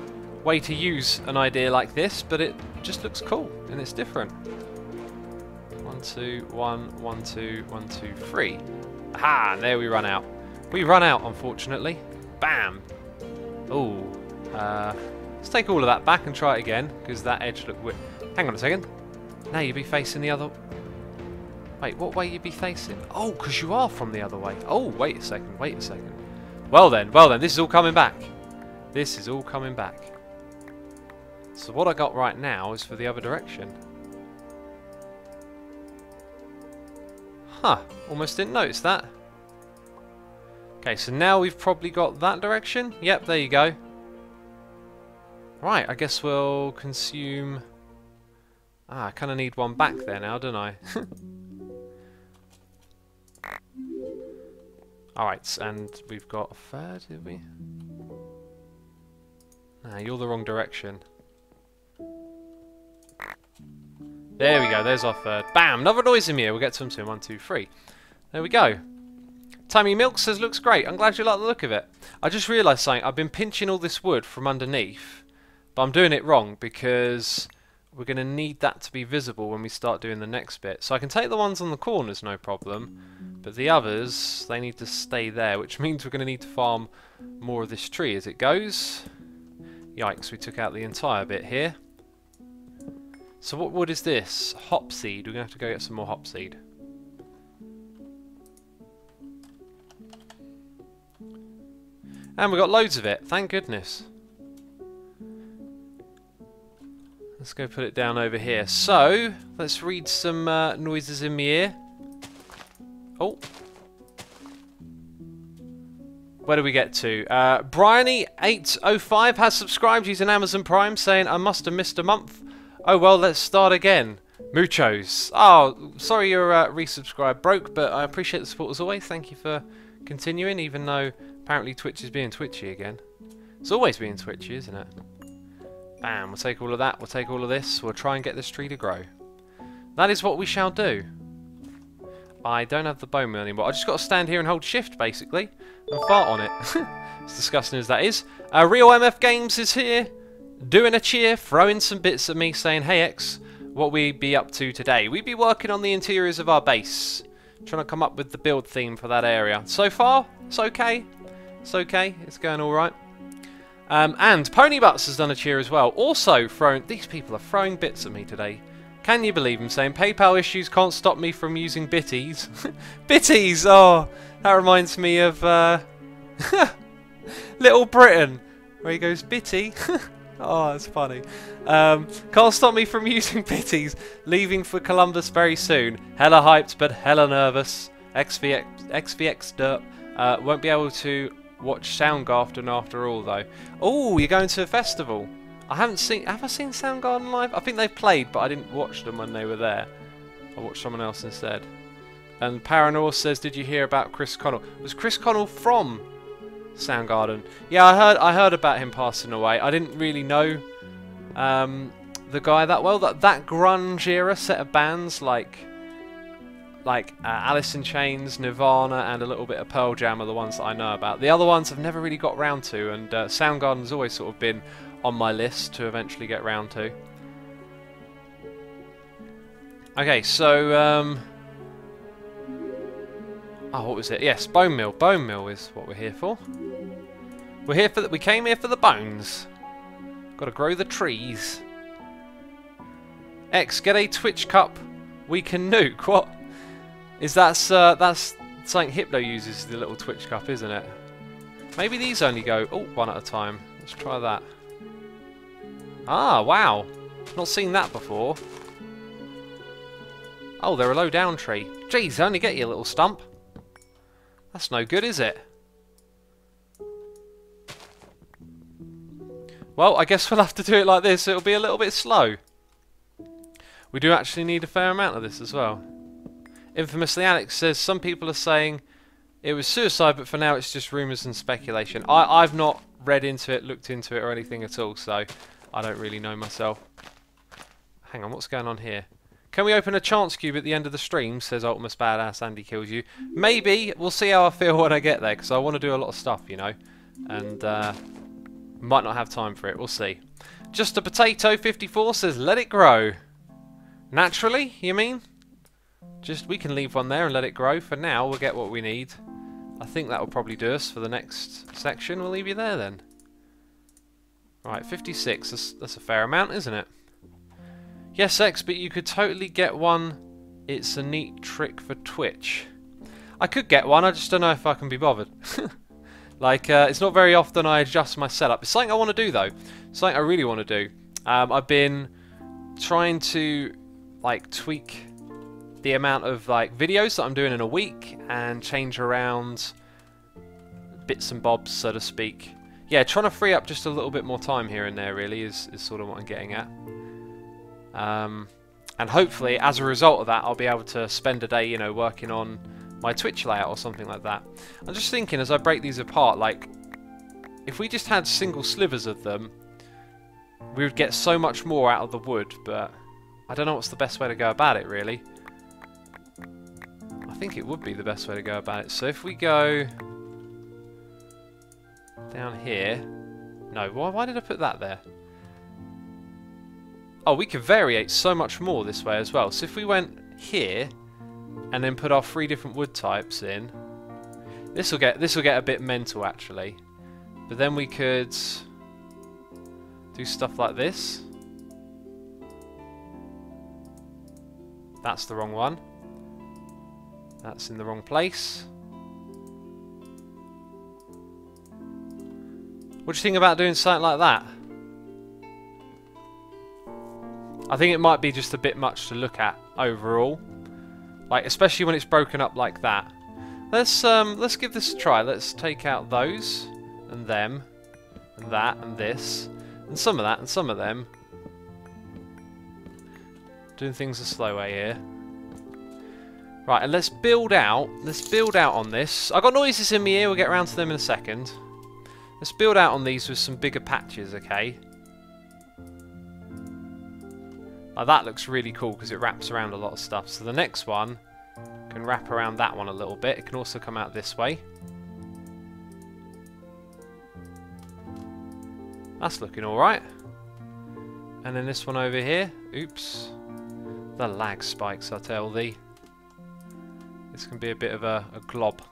way to use an idea like this, but it just looks cool and it's different. 1, 2, 1, 1, 2, 1, 2, 3. Aha, and there we run out. We run out, unfortunately. Bam. Oh, let's take all of that back and try it again, because that edge looked weird. Hang on a second. Now you'd be facing the other... Wait, what way you'd be facing? Oh, because you are from the other way. Oh, wait a second, wait a second. Well then, this is all coming back. This is all coming back. So what I got right now is for the other direction. Huh, almost didn't notice that. Okay, so now we've probably got that direction. Yep, there you go. Right, I guess we'll consume... I kind of need one back there now, don't I? Alright, and we've got a third, did we? Nah, you're the wrong direction. There we go, there's our third. Bam! Another noise in here. We'll get to them soon. 1, 2, 3. There we go. Timmy Milk says, looks great. I'm glad you like the look of it. I just realised something. I've been pinching all this wood from underneath, but I'm doing it wrong because we're going to need that to be visible when we start doing the next bit. So I can take the ones on the corners, no problem, but the others, they need to stay there, which means we're going to need to farm more of this tree as it goes. Yikes, we took out the entire bit here. So what wood is this? Hop seed. We're going to have to go get some more hop seed. And we've got loads of it, thank goodness. Let's go put it down over here. So, let's read some noises in my ear. Oh. Where do we get to? Bryony805 has subscribed using Amazon Prime, saying, I must have missed a month. Oh well, let's start again. Muchos. Oh, sorry your resubscribe broke, but I appreciate the support as always. Thank you for continuing, even though apparently Twitch is being twitchy again. It's always being twitchy, isn't it? Bam, we'll take all of that, we'll take all of this, we'll try and get this tree to grow. That is what we shall do. I don't have the bone meal anymore. I just got to stand here and hold shift, basically, and fart on it. As disgusting as that is. Real MF Games is here, doing a cheer, throwing some bits at me, saying, hey X, what we be up to today? We be working on the interiors of our base, trying to come up with the build theme for that area. So far, it's okay. It's okay, it's going alright. And Pony Butts has done a cheer as well. Also thrown... These people are throwing bits at me today. Can you believe them saying PayPal issues can't stop me from using Bitties? Bitties! Oh, that reminds me of Little Britain, where he goes, Bitty. Oh, that's funny. Can't stop me from using Bitties. Leaving for Columbus very soon. Hella hyped, but hella nervous. XVX derp. Won't be able to watch Soundgarden after all, though. Oh, you're going to a festival. I haven't seen... Have I seen Soundgarden live? I think they've played, but I didn't watch them when they were there. I watched someone else instead. And Paranor says, did you hear about Chris Connell? Was Chris Connell from Soundgarden? Yeah, I heard about him passing away. I didn't really know the guy that well. That grunge era set of bands like Alice in Chains, Nirvana, and a little bit of Pearl Jam are the ones that I know about. The other ones I've never really got round to, and Soundgarden's always sort of been on my list to eventually get round to. Okay, so oh, what was it? Yes, bone meal. Bone meal is what we're here for. We're here for we came here for the bones. Got to grow the trees. X, get a Twitch cup. We can nuke. What? Is that's something Hypno uses, the little Twitch cup, isn't it? Maybe these only go one at a time. Let's try that. Ah, wow. Not seen that before. Oh, they're a low down tree. Jeez, they only get you a little stump. That's no good, is it? Well, I guess we'll have to do it like this. It'll be a little bit slow. We do actually need a fair amount of this as well. Infamously, Alex says some people are saying it was suicide, but for now it's just rumours and speculation. I've not read into it, looked into it or anything at all, so I don't really know myself. Hang on, what's going on here? Can we open a chance cube at the end of the stream, says Ultimus Badass Andy Kills You. Maybe. We'll see how I feel when I get there, because I want to do a lot of stuff, you know. And might not have time for it. We'll see. Just a Potato 54 says, let it grow. Naturally, you mean? Just, we can leave one there and let it grow. For now, we'll get what we need. I think that will probably do us for the next section. We'll leave you there then. Right, 56. That's a fair amount, isn't it? Yes, X, but you could totally get one. It's a neat trick for Twitch. I could get one, I just don't know if I can be bothered. Like, it's not very often I adjust my setup. It's something I want to do, though. Something I really want to do. I've been trying to, like, tweak the amount of, like, videos that I'm doing in a week and change around bits and bobs, so to speak. Yeah, trying to free up just a little bit more time here and there, really, is sort of what I'm getting at. And hopefully, as a result of that, I'll be able to spend a day, you know, working on my Twitch layout or something like that. I'm just thinking, as I break these apart, like, if we just had single slivers of them, we would get so much more out of the wood, but I don't know what's the best way to go about it, really. I think it would be the best way to go about it. So if we go down here... No, why did I put that there? Oh, we could variate so much more this way as well. So if we went here and then put our 3 different wood types in, this will get a bit mental actually. But then we could do stuff like this. That's the wrong one. That's in the wrong place. What do you think about doing something like that? I think it might be just a bit much to look at overall, like especially when it's broken up like that. Let's give this a try. Let's take out those and them and that and this and some of that and some of them. Doing things a slow way here. Right, and let's build out. Let's build out on this. I've got noises in my ear. We'll get around to them in a second. Let's build out on these with some bigger patches, okay? That looks really cool because it wraps around a lot of stuff. So the next one can wrap around that one a little bit. It can also come out this way. That's looking alright. And then this one over here. Oops. The lag spikes, I tell thee. This can be a bit of a glob.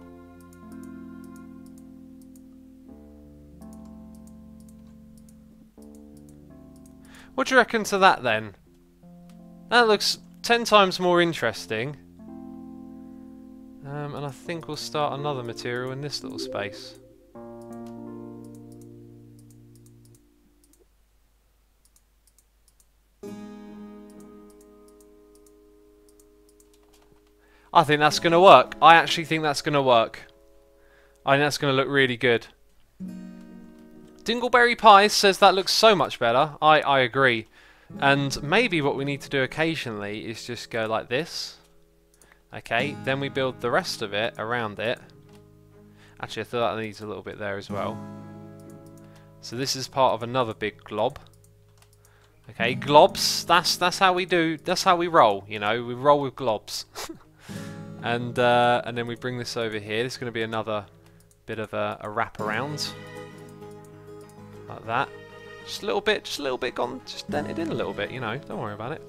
What do you reckon to that then? That looks 10 times more interesting. And I think we'll start another material in this little space. I think that's going to work. I actually think that's going to work. I think that's going to look really good. Dingleberry Pies says that looks so much better. I agree. And maybe what we need to do occasionally is just go like this. Okay, then we build the rest of it around it. Actually, I thought that needs a little bit there as well. So this is part of another big glob. Okay, globs, that's how we do, that's how we roll, you know, we roll with globs. And then we bring this over here. This is going to be another bit of a wraparound. Like that. Just a little bit gone, just dented in a little bit, you know, don't worry about it.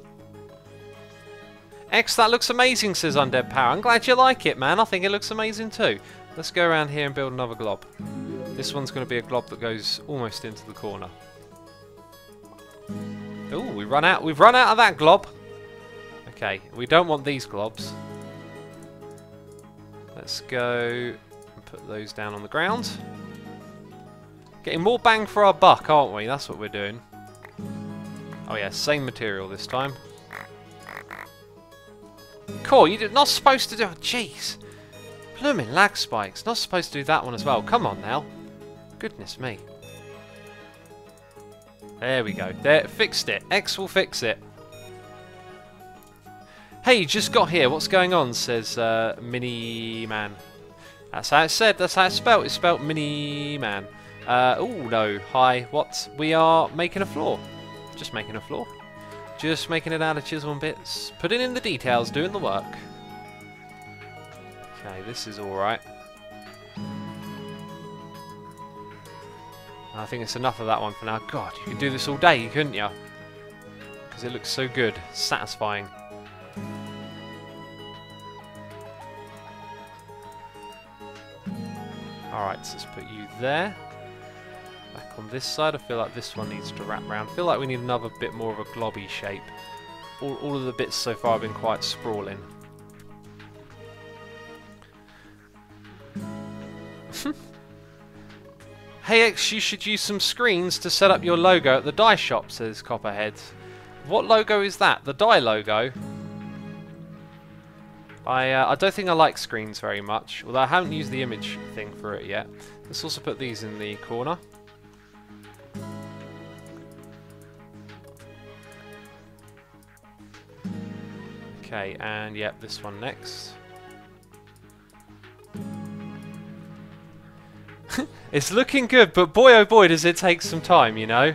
X, that looks amazing, says Undead Power. I'm glad you like it, man. I think it looks amazing too. Let's go around here and build another glob. This one's going to be a glob that goes almost into the corner. Oh, we've run out of that glob. Okay, we don't want these globs. Let's go and put those down on the ground. Getting more bang for our buck, aren't we? That's what we're doing. Oh yeah, same material this time. Cool, you're not supposed to do... Oh, jeez. Blooming lag spikes. Not supposed to do that one as well. Come on now. Goodness me. There we go. There, fixed it. X will fix it. Hey, you just got here. What's going on? Says Mini Man. That's how it's said. That's how it's spelt. It's spelt Mini Man. Oh no. Hi. What? We are making a floor. Just making a floor. Just making it out of chisel and bits. Putting in the details. Doing the work. Okay, this is alright. I think it's enough of that one for now. God, you could do this all day, couldn't you? Because it looks so good. Satisfying. Alright, so let's put you there. Back on this side, I feel like this one needs to wrap round. I feel like we need another bit more of a globby shape. All of the bits so far have been quite sprawling. Hey X, you should use some screens to set up your logo at the dye shop, says Copperhead. What logo is that? The dye logo? I don't think I like screens very much, although I haven't used the image thing for it yet. Let's also put these in the corner. Okay, and yep, this one next. It's looking good, but boy oh boy does it take some time, you know?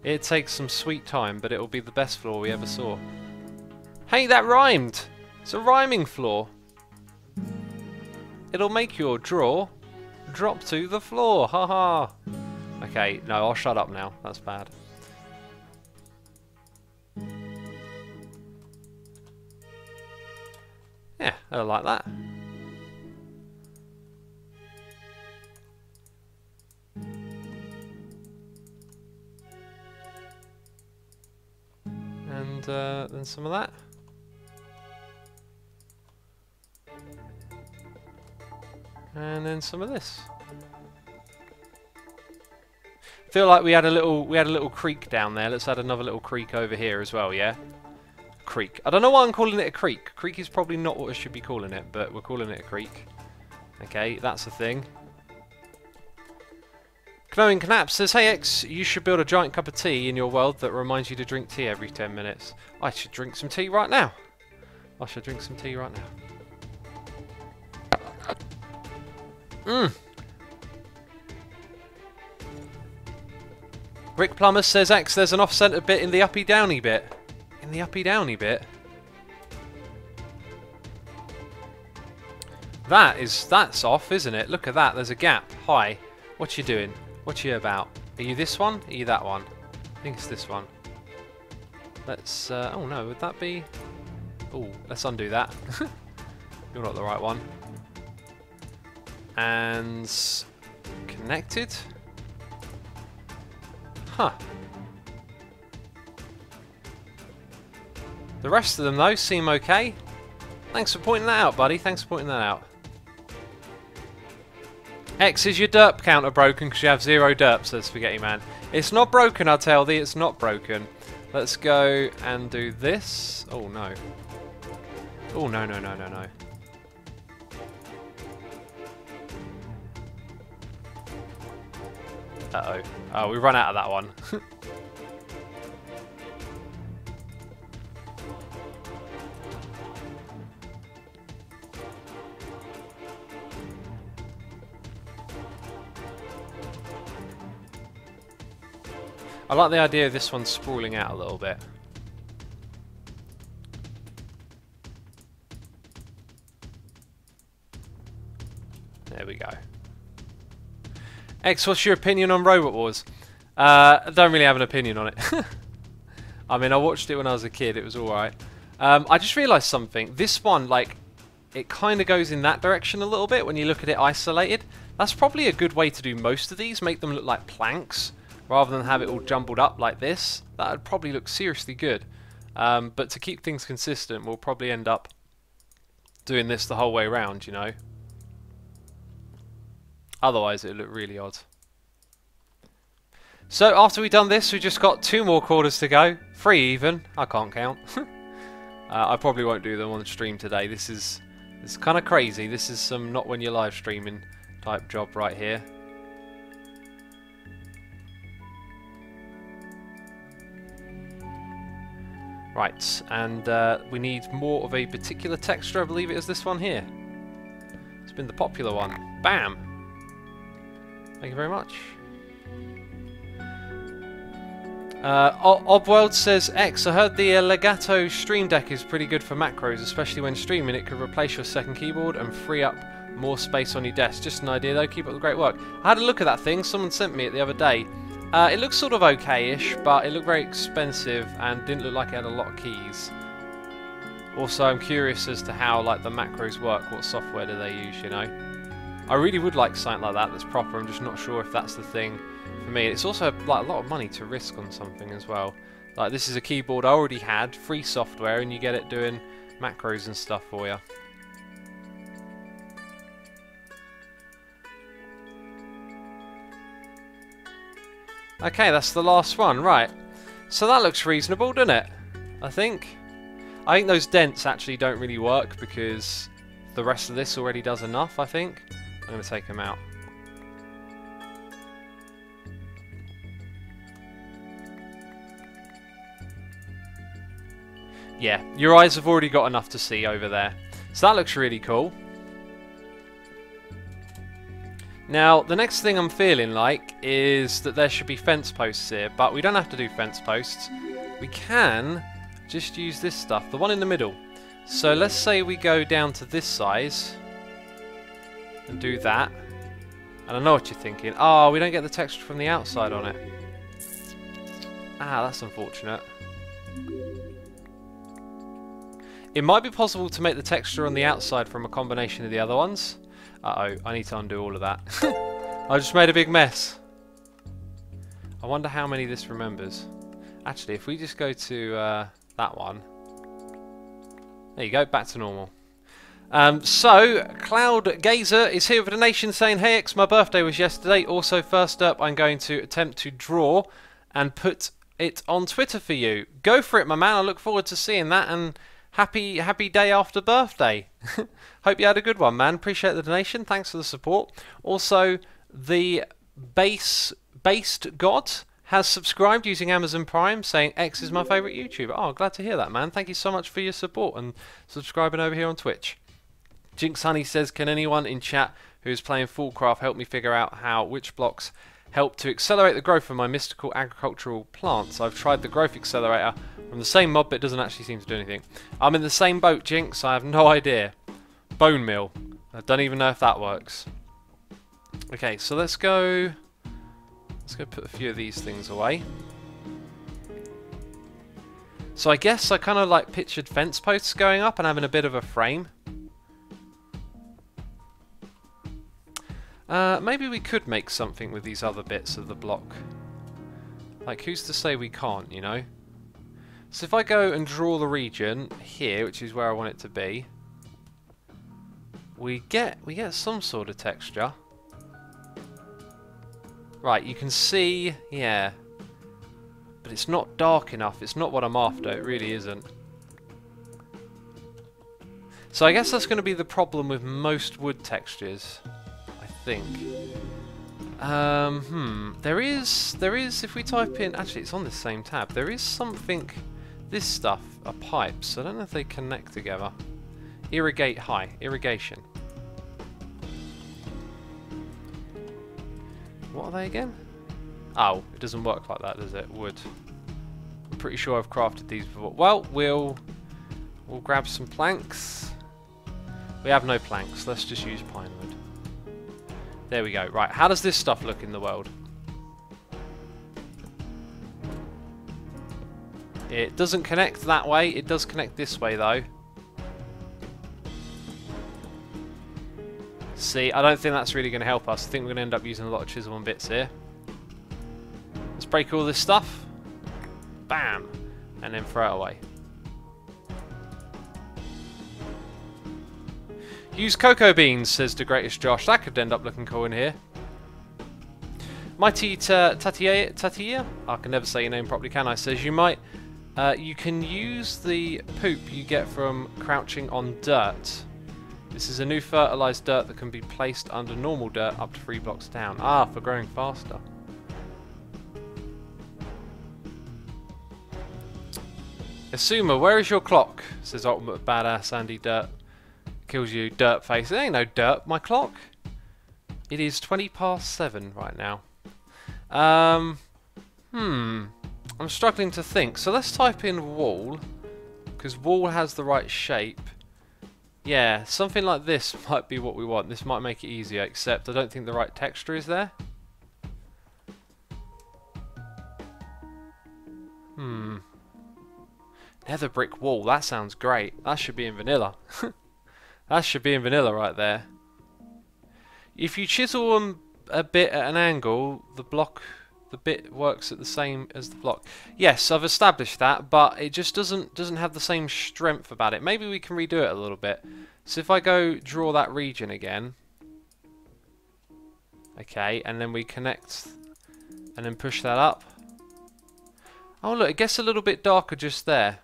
It takes some sweet time, but it'll be the best floor we ever saw. Hey, that rhymed! It's a rhyming floor. It'll make your drawer drop to the floor, haha. Okay, no, I'll shut up now. That's bad. Yeah, I like that. And then some of that. And then some of this. Feel like we had a little creek down there. Let's add another little creek over here as well, yeah? Creek. I don't know why I'm calling it a creek. Creek is probably not what I should be calling it, but we're calling it a creek. Okay, that's a thing. Knowing Knapp says, hey X, you should build a giant cup of tea in your world that reminds you to drink tea every 10 minutes. I should drink some tea right now. I should drink some tea right now. Rick Plummer says, X, there's an off-centre bit in the uppy-downy bit. In the uppy-downy bit? That's off, isn't it? Look at that, there's a gap. Hi, what you doing? What you about? Are you this one? Are you that one? I think it's this one. Let's, oh no, would that be... Oh, let's undo that. You're not the right one. And... connected? Huh. The rest of them, though, seem okay. Thanks for pointing that out, buddy. Thanks for pointing that out. X, is your derp counter broken because you have 0 derp, says Spaghetti Man. It's not broken, I tell thee, it's not broken. Let's go and do this. Oh, no. Oh, no, no, no, no, no. Uh-oh. Oh, we run out of that one. I like the idea of this one sprawling out a little bit. There we go. X, what's your opinion on Robot Wars? I don't really have an opinion on it. I mean, I watched it when I was a kid. It was alright. I just realised something. This one, like, it kind of goes in that direction a little bit when you look at it isolated. That's probably a good way to do most of these. Make them look like planks rather than have it all jumbled up like this. That would probably look seriously good. But to keep things consistent, we'll probably end up doing this the whole way around, you know. Otherwise, it would look really odd. So, after we've done this, we've just got 2 more quarters to go. 3 even. I can't count. I probably won't do them on the stream today. This is kind of crazy. This is some not when you're live streaming type job right here. Right, and we need more of a particular texture. I believe it is this one here. It's been the popular one. Bam! Thank you very much. Obworld says, X, I heard the Legato Stream Deck is pretty good for macros, especially when streaming. It could replace your second keyboard and free up more space on your desk. Just an idea though, keep up the great work. I had a look at that thing, someone sent me it the other day. It looks sort of okay-ish, but it looked very expensive and didn't look like it had a lot of keys. Also, I'm curious as to how like the macros work, what software do they use, you know? I really would like something like that that's proper. I'm just not sure if that's the thing for me. It's also like a lot of money to risk on something as well. Like this is a keyboard I already had, free software, and you get it doing macros and stuff for you. Okay, that's the last one, right. So that looks reasonable, doesn't it? I think those dents actually don't really work because the rest of this already does enough, I think. I'm going to take them out. Yeah, your eyes have already got enough to see over there. So that looks really cool. Now, the next thing I'm feeling like is that there should be fence posts here, but we don't have to do fence posts. We can just use this stuff, the one in the middle. So let's say we go down to this size and do that. And I know what you're thinking. Oh, we don't get the texture from the outside on it. Ah, that's unfortunate. It might be possible to make the texture on the outside from a combination of the other ones. Uh-oh, I need to undo all of that. I just made a big mess. I wonder how many this remembers. Actually, if we just go to that one. There you go, back to normal. So, Cloud Gazer is here with a donation saying, "Hey X, my birthday was yesterday. Also, first up, I'm going to attempt to draw and put it on Twitter for you. Go for it, my man. I look forward to seeing that, and happy day after birthday." Hope you had a good one, man. Appreciate the donation. Thanks for the support. Also, the Based God has subscribed using Amazon Prime, saying X is my favourite YouTuber. Oh, glad to hear that, man. Thank you so much for your support and subscribing over here on Twitch. Jinx Honey says, "Can anyone in chat who is playing Foolcraft help me figure out how which blocks help to accelerate the growth of my mystical agricultural plants? I've tried the growth accelerator from the same mod, but it doesn't actually seem to do anything." I'm in the same boat, Jinx. I have no idea. Bone meal. I don't even know if that works. Okay, so let's go put a few of these things away. So I guess I kind of like pictured fence posts going up and having a bit of a frame. Maybe we could make something with these other bits of the block. Like, who's to say we can't, you know? So if I go and draw the region here, which is where I want it to be, we get some sort of texture. Right, you can see, yeah. But it's not dark enough. It's not what I'm after. It really isn't. So I guess that's going to be the problem with most wood textures, I think. There is, if we type in, actually it's on this same tab, there is something, this stuff are pipes. I don't know if they connect together. Irrigation. What are they again? Oh, it doesn't work like that, does it? Wood. I'm pretty sure I've crafted these before. Well, we'll grab some planks. We have no planks. Let's just use pine wood. There we go. Right, how does this stuff look in the world? It doesn't connect that way. It does connect this way, though. See, I don't think that's really going to help us. I think we're going to end up using a lot of chisel and bits here. Let's break all this stuff. Bam! And then throw it away. Use cocoa beans, says the greatest Josh. That could end up looking cool in here. Mighty Tatia, I can never say your name properly, can I? Says you can use the poop you get from crouching on dirt. This is a new fertilised dirt that can be placed under normal dirt up to 3 blocks down. Ah, for growing faster. Asuma, where is your clock? Says Ultimate Badass Andy Dirt. Kills you, dirt face. There ain't no dirt, my clock. It is 7:20 right now. I'm struggling to think. So let's type in wall, because wall has the right shape. Yeah, something like this might be what we want. This might make it easier, except I don't think the right texture is there. Nether brick wall, that sounds great. That should be in vanilla. That should be in vanilla right there. If you chisel them a bit at an angle, the bit works at the same as the block. Yes, I've established that, but it just doesn't have the same strength about it. Maybe we can redo it a little bit. So if I go draw that region again, okay, and then we connect and then push that up. Oh look, it gets a little bit darker just there.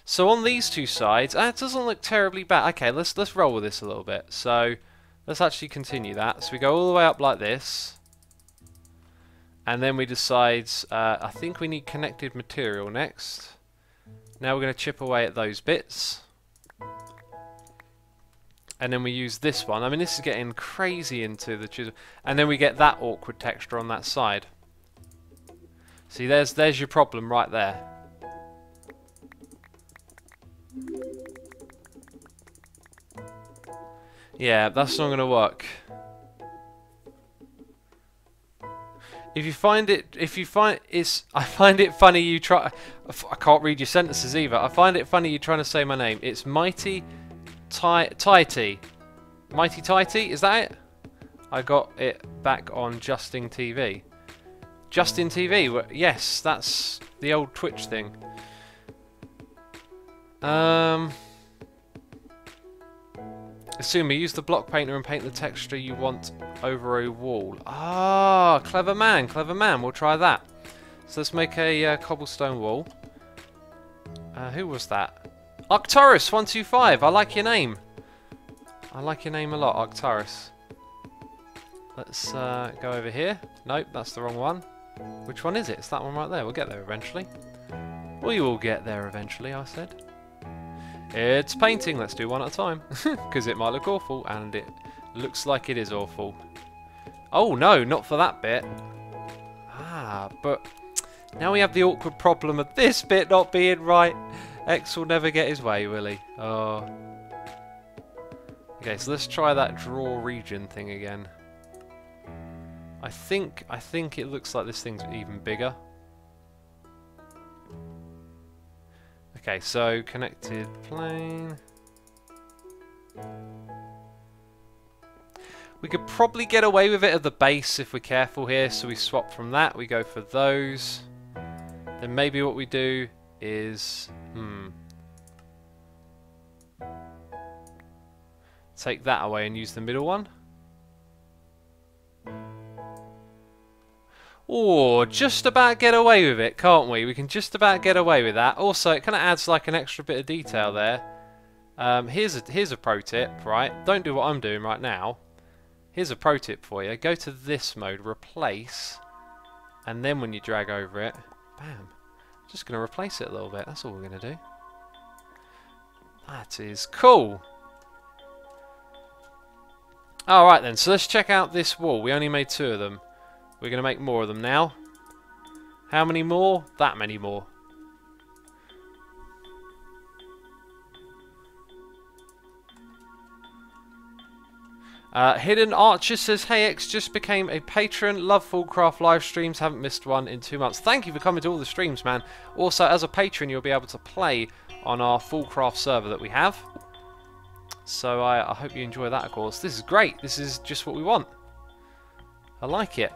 So on these two sides, it doesn't look terribly bad. Okay, let's roll with this a little bit. So let's actually continue that. So we go all the way up like this. And then we decide, I think we need connected material next. Now we're going to chip away at those bits. And then we use this one. I mean, this is getting crazy into the chisel. And then we get that awkward texture on that side. See, there's your problem right there. Yeah, that's not going to work. I find it funny you try. I can't read your sentences either. I find it funny you trying to say my name. It's Mighty Tighty. Mighty Tighty, is that it? I got it back on Justin TV. Justin TV, yes, that's the old Twitch thing. Assume we use the block painter and paint the texture you want over a wall. Ah, clever man, clever man. We'll try that. So let's make a cobblestone wall. Who was that? Arcturus125. I like your name. I like your name a lot, Arcturus. Let's go over here. Nope, that's the wrong one. Which one is it? It's that one right there. We'll get there eventually. We will get there eventually, I said. It's painting. Let's do one at a time. Because it might look awful, and it looks like it is awful. Oh no, not for that bit. Ah, but now we have the awkward problem of this bit not being right. X will never get his way, will he? Oh. Okay, so let's try that draw region thing again. I think it looks like this thing's even bigger. Okay, so connected plane. We could probably get away with it at the base if we're careful here, so we swap from that, we go for those. Then maybe what we do is... take that away and use the middle one. Oh, just about get away with it, can't we? We can just about get away with that. Also, it kind of adds like an extra bit of detail there. Here's a pro tip, right? Don't do what I'm doing right now. Here's a pro tip for you. Go to this mode, replace, and then when you drag over it, bam. Just going to replace it a little bit. That's all we're going to do. That is cool. Alright then, so let's check out this wall. We only made 2 of them. We're going to make more of them now. How many more? That many more. Hidden Archer says, "Hey X, just became a patron. Love Foolcraft live streams. Haven't missed one in 2 months." Thank you for coming to all the streams, man. Also, as a patron, you'll be able to play on our Foolcraft server that we have. So I hope you enjoy that, of course. This is great. This is just what we want. I like it.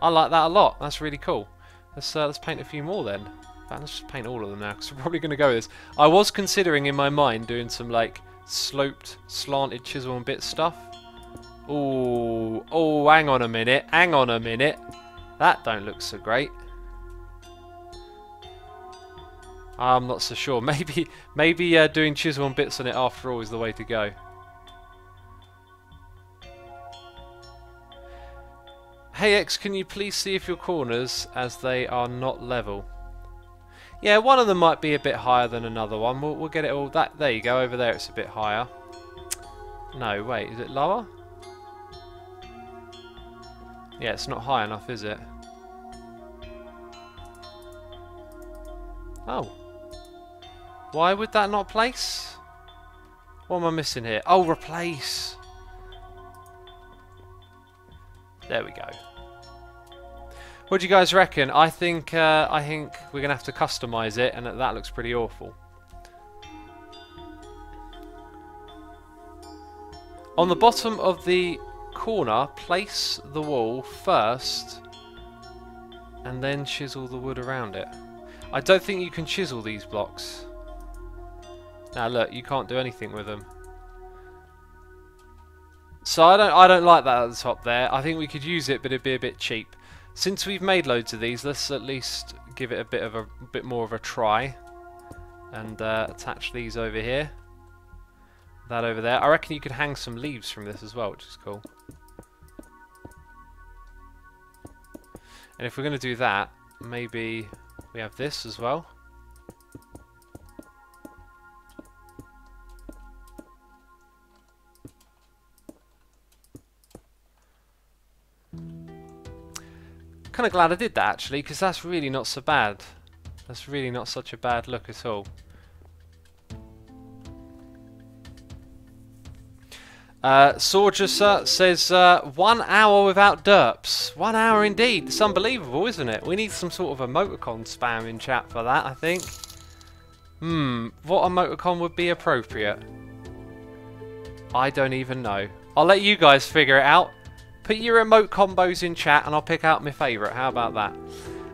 I like that a lot. That's really cool. Let's paint a few more then. Let's just paint all of them now, because we're probably going to go with this. I was considering in my mind doing some like sloped, slanted chisel and bit stuff. Ooh, oh, hang on a minute. Hang on a minute. That don't look so great. I'm not so sure. Maybe doing chisel and bits on it after all is the way to go. Hey X, can you please see if your corners, as they are not level? Yeah, one of them might be a bit higher than another one. We'll get it all. There you go. Over there, it's a bit higher. No, wait, is it lower? Yeah, it's not high enough, is it? Oh. Why would that not place? What am I missing here? Oh, replace. There we go. What do you guys reckon? I think we're gonna have to customize it, and that looks pretty awful. On the bottom of the corner, place the wall first and then chisel the wood around it. I don't think you can chisel these blocks. Now look, you can't do anything with them. So I don't like that at the top there. I think we could use it, but it'd be a bit cheap. Since we've made loads of these, let's at least give it a bit more of a try and attach these over here. That over there. I reckon you could hang some leaves from this as well, which is cool. And if we're going to do that, maybe we have this as well. Kind of glad I did that actually, because that's really not so bad. That's really not such a bad look at all. Sorgersa says 1 hour without derps. 1 hour indeed. It's unbelievable, isn't it? We need some sort of emoticon spam in chat for that, I think. What emoticon would be appropriate? I don't even know. I'll let you guys figure it out. Put your emote combos in chat and I'll pick out my favourite. How about that?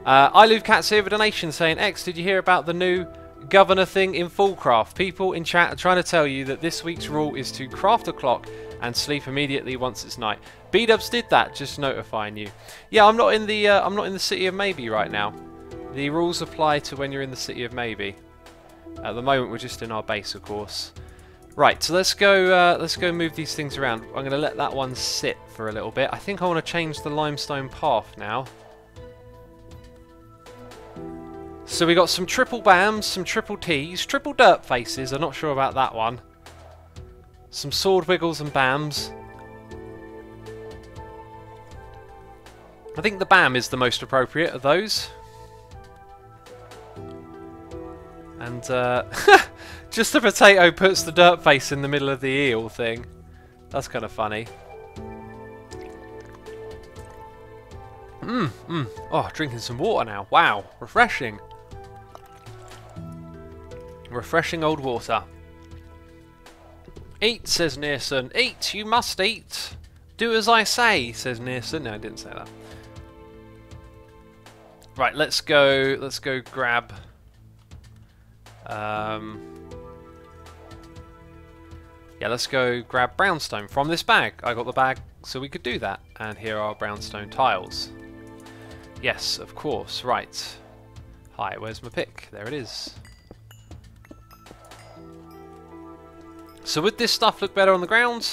I Love Cats here with a donation saying, X, did you hear about the new governor thing in Foolcraft? People in chat are trying to tell you that this week's rule is to craft a clock and sleep immediately once it's night. B-dubs did that, just notifying you. Yeah, I'm not in the city of Maybe right now. The rules apply to when you're in the city of Maybe. At the moment, we're just in our base, of course. Right, so let's go move these things around. I'm going to let that one sit for a little bit. I think I want to change the limestone path now. So we got some triple BAMs, some triple Ts, triple dirt faces. I'm not sure about that one. Some sword wiggles and BAMs. I think the BAM is the most appropriate of those. And just the potato puts the dirt face in the middle of the eel thing. That's kind of funny. Oh, drinking some water now. Wow, refreshing. Refreshing old water. Eat, says Nearson. Eat, you must eat. Do as I say, says Nearson. No, I didn't say that. Right, let's go grab... yeah, let's go grab brownstone from this bag. I got the bag so we could do that. And here are brownstone tiles. Yes, of course. Right. Hi, where's my pick? There it is. So would this stuff look better on the ground?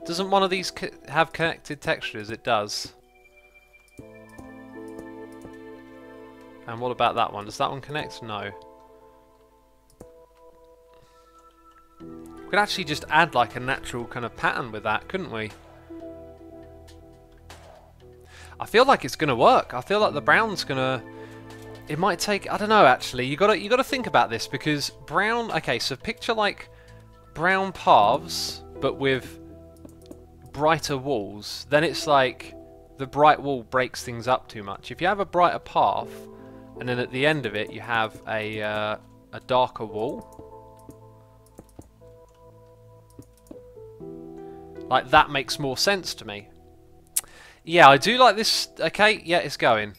Doesn't one of these have connected textures? It does. And what about that one? Does that one connect? No. We could actually just add like a natural kind of pattern with that, couldn't we? I feel like it's gonna work. I feel like the brown's gonna... It might take... I don't know actually. You gotta think about this because brown... Okay, so picture like brown paths but with brighter walls. Then it's like the bright wall breaks things up too much. If you have a brighter path and then at the end of it you have a darker wall, like that makes more sense to me. Yeah, I do like this. Okay, yeah, it's going.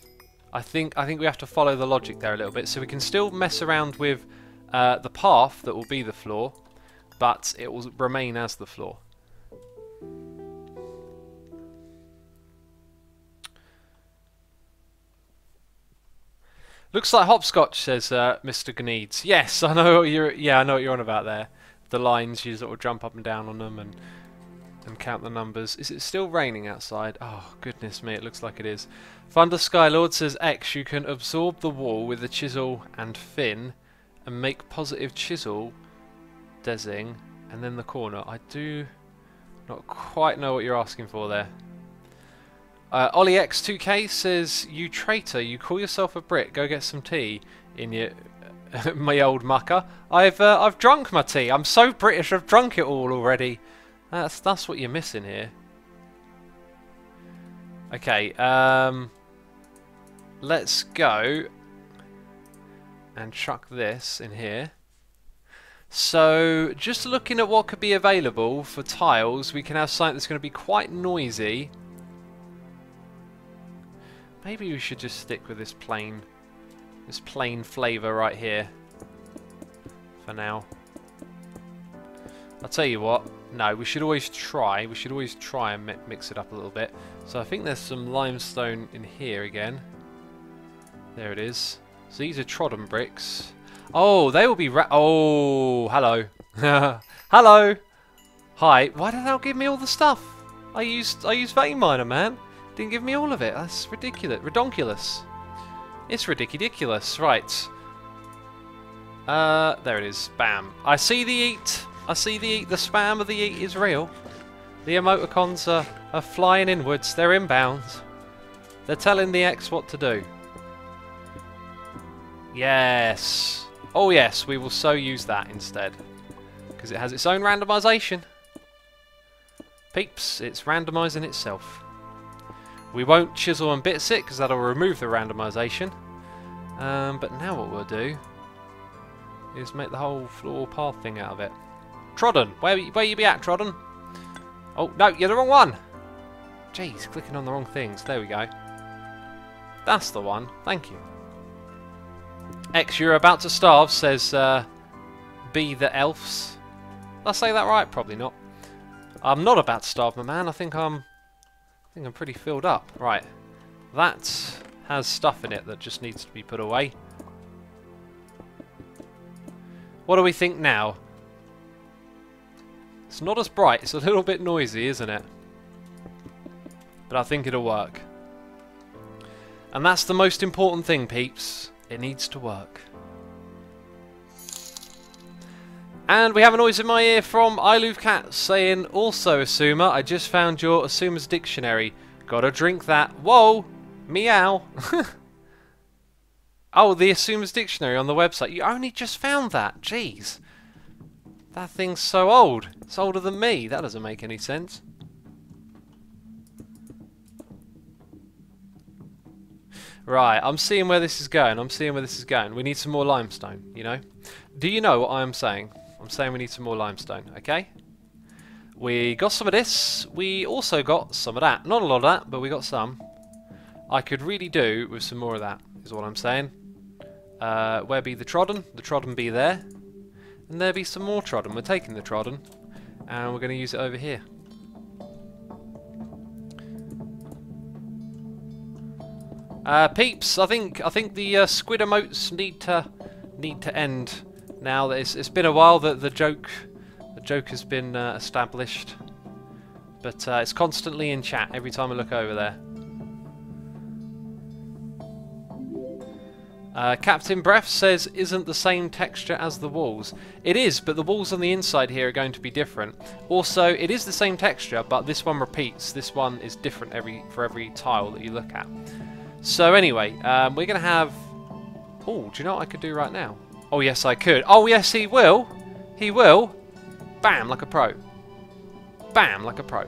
I think we have to follow the logic there a little bit, so we can still mess around with the path that will be the floor, but it will remain as the floor. Looks like hopscotch, says Mr. Gneeds. Yes, I know what you're. Yeah, I know what you're on about there. The lines, you sort of jump up and down on them and count the numbers. Is it still raining outside? Oh, goodness me, it looks like it is. Thunder Skylord says, X, you can absorb the wall with a chisel and fin and make positive chisel desing and then the corner. I do not quite know what you're asking for there. Ollie X2K says, you traitor, you call yourself a Brit, go get some tea in your my old mucker. I've drunk my tea. I'm so British I've drunk it all already. That's what you're missing here. Okay, let's go and chuck this in here. So, just looking at what could be available for tiles, we can have something that's going to be quite noisy. Maybe we should just stick with this plain flavour right here for now. I'll tell you what. No, we should always try. And mix it up a little bit. So I think there's some limestone in here again. There it is. So these are trodden bricks. Oh, they will be oh, hello. Hello. Hi. Why did they give me all the stuff? I used vein miner, man. Didn't give me all of it. That's ridiculous. Redonkulous. It's ridiculous. Right. There it is. Bam. I see the eat. I see the eat. The spam of the eat is real. The emoticons are flying inwards. They're inbound. They're telling the X what to do. Yes. Oh yes, we will so use that instead. Because it has its own randomization. Peeps, it's randomizing itself. We won't chisel and bits it because that'll remove the randomization. But now what we'll do is make the whole floor path thing out of it. Trodden, where you be at, Trodden? Oh no, you're the wrong one. Jeez, clicking on the wrong things. There we go. That's the one. Thank you. X, you're about to starve, says Be the Elves. Did I say that right? Probably not. I'm not about to starve, my man. I think I'm pretty filled up. Right. That has stuff in it that just needs to be put away. What do we think now? It's not as bright. It's a little bit noisy, isn't it? But I think it'll work. And that's the most important thing, peeps. It needs to work. And we have a noise in my ear from iLoveCat saying, also Asuma, I just found your Asuma's dictionary. Gotta drink that. Whoa! Meow! Oh, the Asuma's dictionary on the website. You only just found that. Jeez. That thing's so old. It's older than me. That doesn't make any sense. Right, I'm seeing where this is going. We need some more limestone, you know? Do you know what I'm saying? I'm saying we need some more limestone, okay? We got some of this. We also got some of that. Not a lot of that, but we got some. I could really do with some more of that, is what I'm saying. Where be the trodden? The trodden be there. And there be some more trodden. We're taking the trodden. And we're going to use it over here. Peeps, I think the squid emotes need to end now. It's been a while that the joke has been established, but it's constantly in chat every time I look over there. Captain Breath says, isn't the same texture as the walls. It is, but the walls on the inside here are going to be different. Also, it is the same texture, but this one repeats. This one is different for every tile that you look at. So anyway, we're going to have... Oh, do you know what I could do right now? Oh, yes, I could. Oh, yes, he will. He will. Bam, like a pro. Bam, like a pro.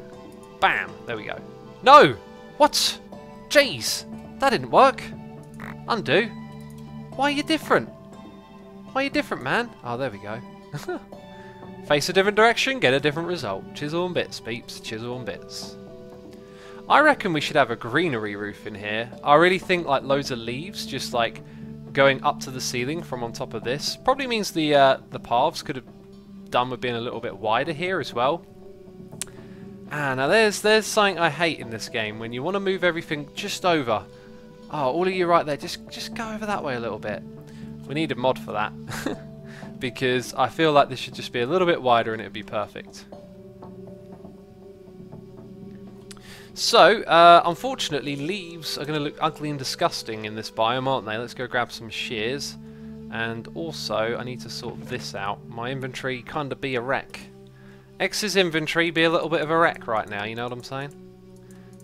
Bam. There we go. No! What? Jeez. That didn't work. Undo. Why are you different? Why are you different, man? Oh, there we go. Face a different direction, get a different result. Chisel and bits, peeps. Chisel and bits. I reckon we should have a greenery roof in here. I really think like loads of leaves just like going up to the ceiling from on top of this. Probably means the paths could have done with being a little bit wider here as well. Ah, now there's something I hate in this game. When you want to move everything just over. Oh, all of you right there. Just go over that way a little bit. We need a mod for that. Because I feel like this should just be a little bit wider and it would be perfect. So, unfortunately, leaves are going to look ugly and disgusting in this biome, aren't they? Let's go grab some shears. And also, I need to sort this out. My inventory kind of be a wreck. X's inventory be a little bit of a wreck right now, you know what I'm saying?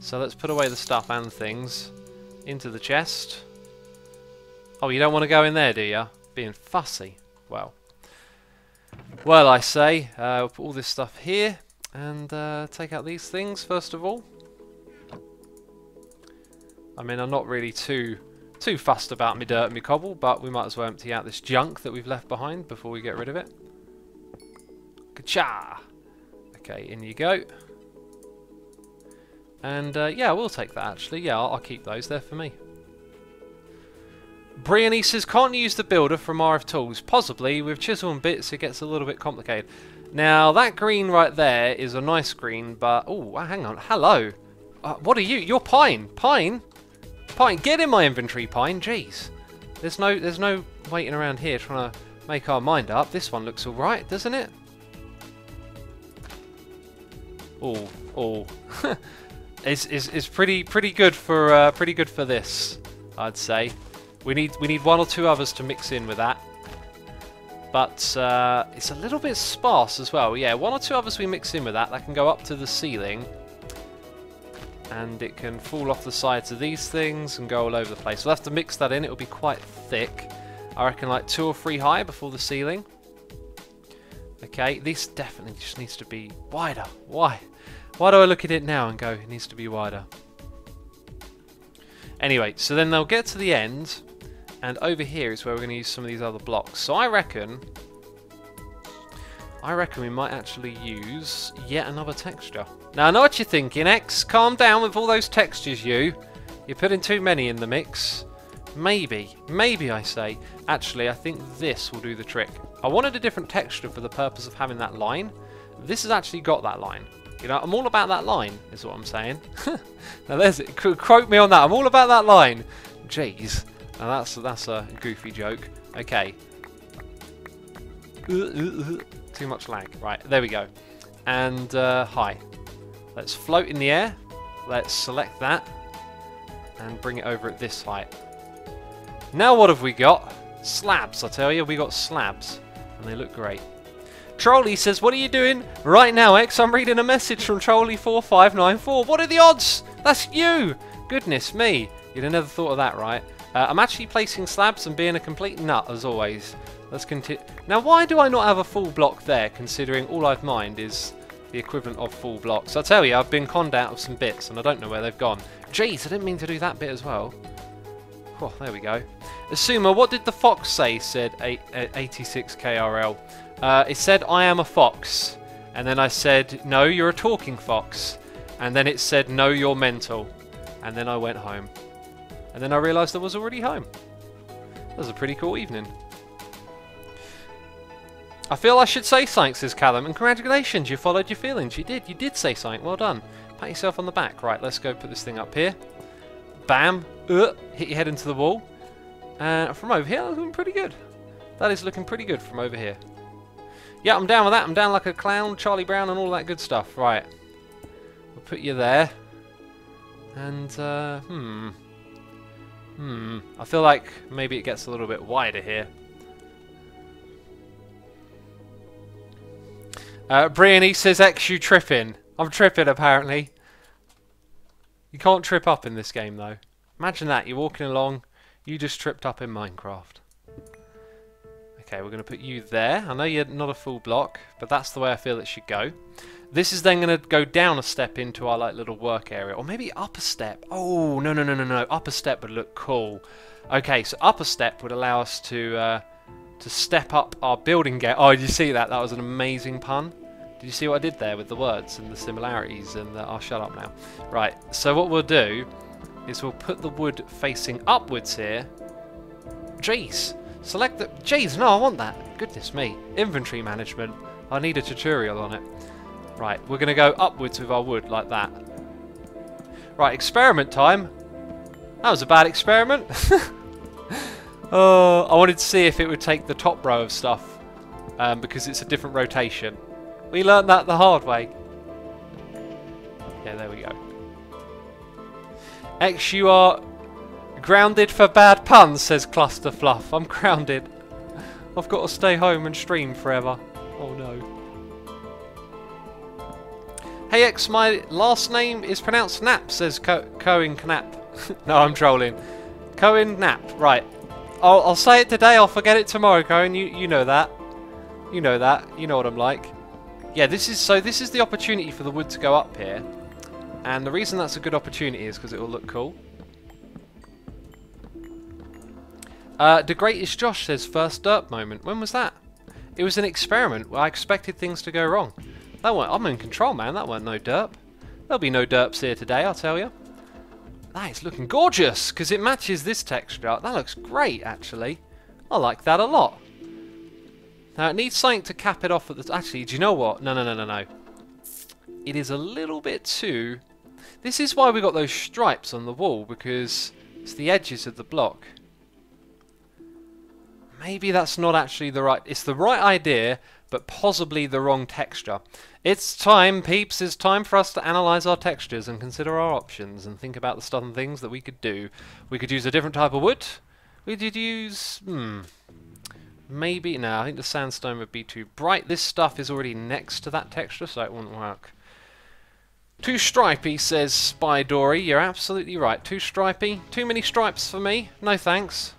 So let's put away the stuff and things into the chest. Oh, you don't want to go in there, do you? Being fussy. Well, I say, we'll put all this stuff here and take out these things first of all. I mean, I'm not really too fussed about me dirt and me cobble, but we might as well empty out this junk that we've left behind before we get rid of it. Ka-cha! Okay, in you go. And yeah, we'll take that actually. Yeah, I'll keep those there for me. Brianne says, can't use the builder from RF Tools. Possibly, with chisel and bits it gets a little bit complicated. Now, that green right there is a nice green, but... oh, hang on. Hello. What are you? You're Pine. Pine? Pine, get in my inventory, Pine. Jeez. There's no waiting around here trying to make our mind up. This one looks alright, doesn't it? Oh. It's pretty good for this, I'd say. We need one or two others to mix in with that. But it's a little bit sparse as well. Yeah, one or two others we mix in with that. That can go up to the ceiling. And it can fall off the sides of these things and go all over the place. We'll have to mix that in. It'll be quite thick. I reckon like 2 or 3 high before the ceiling. Okay, this definitely just needs to be wider. Why? Why do I look at it now and go, it needs to be wider? Anyway, so then they'll get to the end, and over here is where we're going to use some of these other blocks. So I reckon we might actually use yet another texture. Now I know what you're thinking, X. Calm down with all those textures, you. You're putting too many in the mix. Maybe I say. Actually, I think this will do the trick. I wanted a different texture for the purpose of having that line. This has actually got that line. You know, I'm all about that line, is what I'm saying. Now there's it. Quote me on that. I'm all about that line. Jeez. Now that's a goofy joke. Okay. Too much lag. Right, there we go. And hi. Let's float in the air. Let's select that. And bring it over at this height. Now what have we got? Slabs, I tell you. We got slabs. And they look great. Trolley says, what are you doing right now, X? I'm reading a message from Trolley4594. What are the odds? That's you! Goodness me. You'd have never thought of that, right? I'm actually placing slabs and being a complete nut, as always. Let's continue. Now, why do I not have a full block there, considering all I've mined is the equivalent of full blocks? I tell you, I've been conned out of some bits, and I don't know where they've gone. Jeez, I didn't mean to do that bit as well. Oh, there we go. Asuma, what did the fox say? Said 86KRL. It said, I am a fox. And then I said, no, you're a talking fox. And then it said, no, you're mental. And then I went home. And then I realised I was already home. That was a pretty cool evening. I feel I should say something, says Callum. And congratulations, you followed your feelings. You did say something. Well done. Pat yourself on the back. Right, let's go put this thing up here. Bam. Hit your head into the wall. And from over here, that's looking pretty good. That is looking pretty good from over here. Yeah, I'm down with that. I'm down like a clown, Charlie Brown, and all that good stuff. Right. We'll put you there. And, I feel like maybe it gets a little bit wider here. Brianne says, X, you tripping. I'm tripping, apparently. You can't trip up in this game, though. Imagine that. You're walking along. You just tripped up in Minecraft. Okay, we're going to put you there. I know you're not a full block, but that's the way I feel it should go. This is then going to go down a step into our like little work area, or maybe up a step. Oh, no. Up a step would look cool. Okay, so up a step would allow us to step up our building gate. Oh, did you see that? That was an amazing pun. Did you see what I did there with the words and the similarities? And I'll shut up now. Right, so what we'll do is we'll put the wood facing upwards here. Jeez. Select the... Jeez, no, I want that. Goodness me. Inventory management. I need a tutorial on it. Right, we're going to go upwards with our wood like that. Right, experiment time. That was a bad experiment. Oh, I wanted to see if it would take the top row of stuff. Because it's a different rotation. We learned that the hard way. Yeah, there we go. X, you are... grounded for bad puns, says Cluster Fluff. I'm grounded. I've got to stay home and stream forever. Oh no. Hey X, my last name is pronounced Knapp, says Cohen Knapp. No, I'm trolling. Cohen Knapp. Right. I'll say it today, I'll forget it tomorrow, Cohen. You know that. You know that. You know what I'm like. Yeah, this is the opportunity for the wood to go up here. And the reason that's a good opportunity is because it will look cool. The Greatest Josh says first derp moment. When was that? It was an experiment where I expected things to go wrong. I'm in control, man. That weren't no derp. There'll be no derps here today, I'll tell you. That is looking gorgeous, because it matches this texture. That looks great, actually. I like that a lot. Now, it needs something to cap it off at the... Actually, do you know what? No. It is a little bit too... This is why we got those stripes on the wall, because it's the edges of the block. Maybe that's not actually the right... It's the right idea, but possibly the wrong texture. It's time, peeps. It's time for us to analyse our textures and consider our options and think about the stuff and things that we could do. We could use a different type of wood. We could use... Maybe... No, I think the sandstone would be too bright. This stuff is already next to that texture, so it wouldn't work. Too stripy, says Spy Dory. You're absolutely right. Too stripy. Too many stripes for me. No thanks.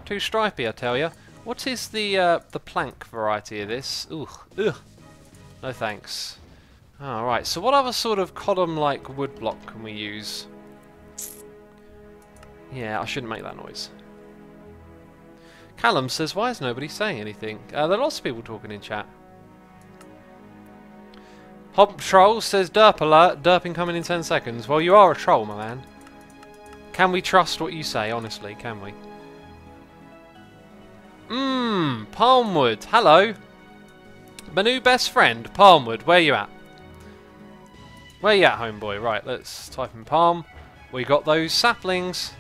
Too stripy, I tell you. What is the plank variety of this? Ugh. No thanks. Alright, so what other sort of column-like wood block can we use? Yeah, I shouldn't make that noise. Callum says, why is nobody saying anything? There are lots of people talking in chat. Hob Troll says, derp alert, derping coming in 10 seconds. Well, you are a troll, my man. Can we trust what you say, honestly, can we? Palmwood, hello. My new best friend, Palmwood, where you at? Where you at, homeboy? Right, let's type in palm. We got those saplings.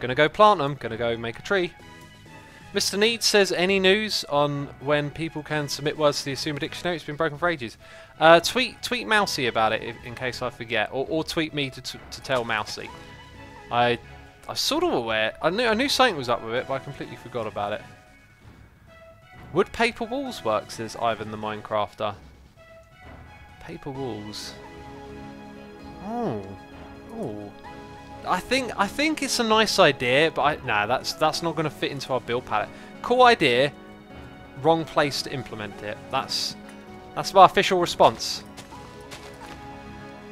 Gonna go plant them, gonna go make a tree. Mr. Need says, any news on when people can submit words to the Assumer Dictionary? It's been broken for ages. Tweet Mousy about it in case I forget, or tweet me to tell Mousy. I'm sort of aware. I knew something was up with it, but I completely forgot about it. Would paper walls work, says Ivan the Minecrafter. Paper walls. Oh. I think it's a nice idea, but nah, that's not going to fit into our build palette. Cool idea, wrong place to implement it. That's my official response.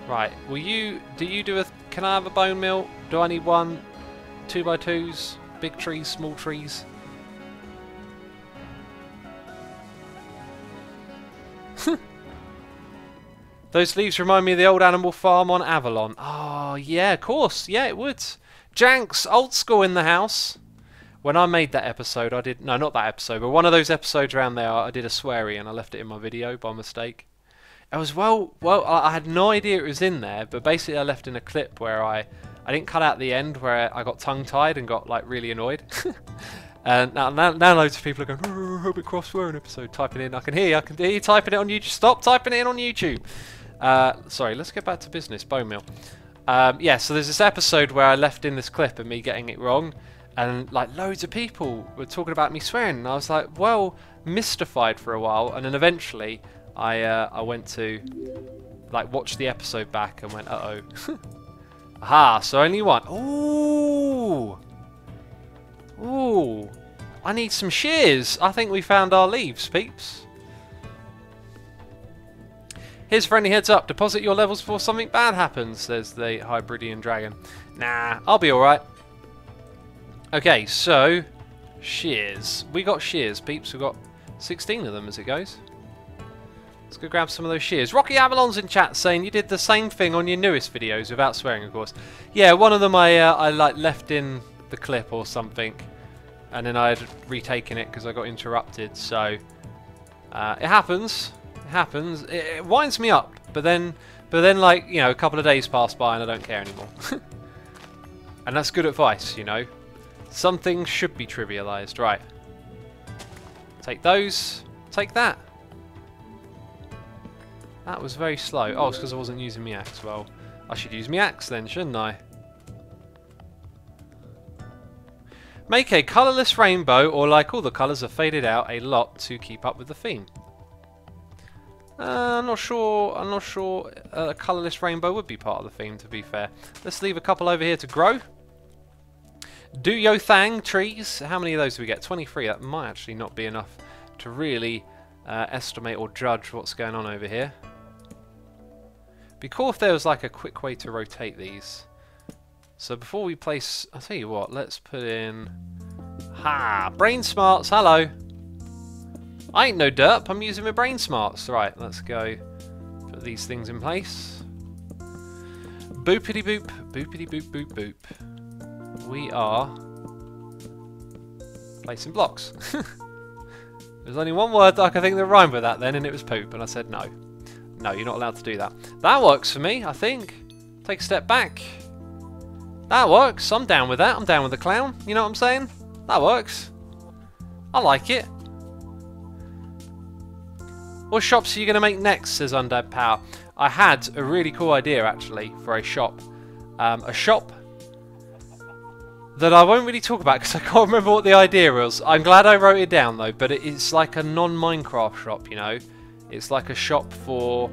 Right, do you do a? Can I have a bone mill? Do I need one? 2x2s, big trees, small trees. Those leaves remind me of the old animal farm on Avalon. Oh, yeah, of course. Yeah, it would. Janks, old school in the house. When I made that episode, I did... No, not that episode, but one of those episodes around there, I did a sweary and I left it in my video by mistake. It was, well, I had no idea it was in there, but basically I left in a clip where I didn't cut out the end where I got tongue-tied and got, like, really annoyed. And now loads of people are going, oh, I hope it cross swearing episode, typing in. I can hear you typing it on YouTube. Stop typing it in on YouTube. Sorry, let's get back to business. Bone meal. Yeah, so there's this episode where I left in this clip of me getting it wrong, and like loads of people were talking about me swearing, and I was like, well, mystified for a while, and then eventually I went to like watch the episode back and went, uh-oh. Aha, so only one. Ooh, I need some shears. I think we found our leaves, peeps. Here's a friendly heads up. Deposit your levels before something bad happens, says the Hybridian Dragon. Nah, I'll be alright. Okay, so shears. We got shears, peeps. We've got 16 of them as it goes. Let's go grab some of those shears. Rocky Avalon's in chat saying you did the same thing on your newest videos without swearing, of course. Yeah, one of them I like left in the clip or something, and then I had retaken it because I got interrupted. So it happens. It happens. It winds me up, but then like, you know, a couple of days pass by and I don't care anymore. And that's good advice, you know. Some things should be trivialized, right? Take those. Take that. That was very slow. Oh, it's because I wasn't using my axe. Well, I should use my axe then, shouldn't I? Make a colourless rainbow, or like all the colours are faded out a lot to keep up with the theme. I'm not sure a colourless rainbow would be part of the theme, to be fair. Let's leave a couple over here to grow. Do yo thang, trees. How many of those do we get? 23. That might actually not be enough to really estimate or judge what's going on over here. Be cool if there was like a quick way to rotate these. So before we place, I'll tell you what, let's put in... Ha! Brain smarts, hello! I ain't no derp, I'm using my brain smarts. Right, let's go put these things in place. Boopity boop, boopity boop boop boop. We are placing blocks. There's only one word that I could think that rhymed with that then, and it was poop, and I said no. No, you're not allowed to do that. That works for me, I think. Take a step back. That works. I'm down with that. I'm down with the clown. You know what I'm saying? That works. I like it. What shops are you going to make next, says Undead Power. I had a really cool idea, actually, for a shop. A shop that I won't really talk about because I can't remember what the idea was. I'm glad I wrote it down, though, but it's like a non-Minecraft shop, you know? It's like a shop for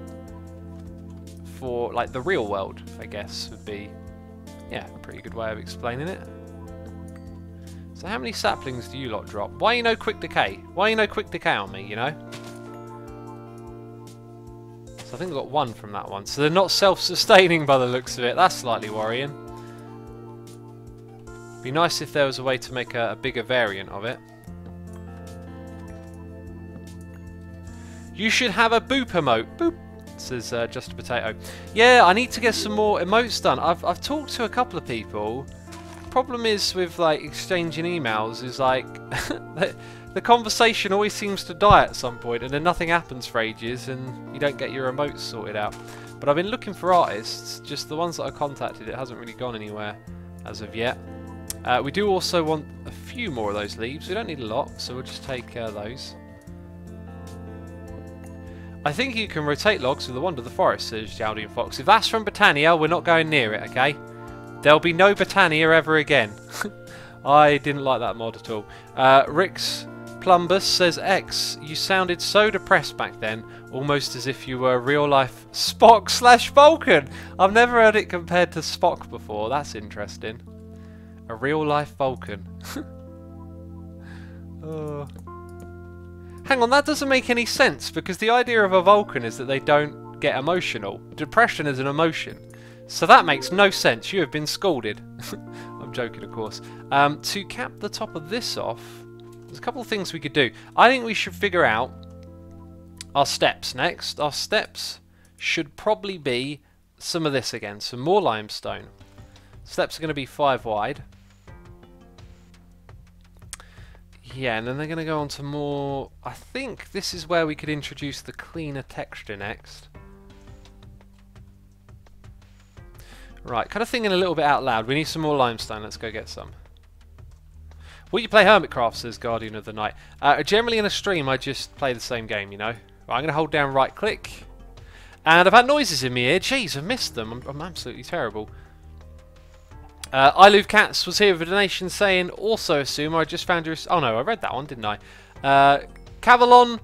like the real world, I guess, would be, yeah, a pretty good way of explaining it. So how many saplings do you lot drop? Why you no quick decay? Why you no quick decay on me, you know? So I think I got one from that one. So they're not self-sustaining by the looks of it. That's slightly worrying. Be nice if there was a way to make a bigger variant of it. You should have a boop emote. Boop, says Just a Potato. Yeah, I need to get some more emotes done. I've talked to a couple of people. Problem is with like exchanging emails is like the conversation always seems to die at some point, and then nothing happens for ages, and you don't get your emotes sorted out. But I've been looking for artists. Just the ones that I contacted, it hasn't really gone anywhere as of yet. We do also want a few more of those leaves. We don't need a lot, so we'll just take those. I think you can rotate logs with the Wonder of the Forest, says Jaldian Fox. If that's from Britannia, we're not going near it, okay? There'll be no Britannia ever again. I didn't like that mod at all. Rix Plumbus says, X, you sounded so depressed back then, almost as if you were real-life Spock/Vulcan. I've never heard it compared to Spock before. That's interesting. A real-life Vulcan. Oh. Hang on, that doesn't make any sense, because the idea of a Vulcan is that they don't get emotional. Depression is an emotion. So that makes no sense. You have been scalded. I'm joking, of course. To cap the top of this off, there's a couple of things we could do. I think we should figure out our steps next. Our steps should probably be some of this again. Some more limestone. Steps are going to be 5 wide. Yeah, and then they're going to go on to more... I think this is where we could introduce the cleaner texture next. Right, kind of thinking a little bit out loud. We need some more limestone. Let's go get some. Will you play Hermitcraft, says Guardian of the Night. Generally in a stream, I just play the same game, you know. Right, I'm going to hold down right click. And I've had noises in my ear. Jeez, I've missed them. I'm absolutely terrible. I Love Cats was here with a donation saying, also assume I just found your... Oh no, I read that one, didn't I? Cavalon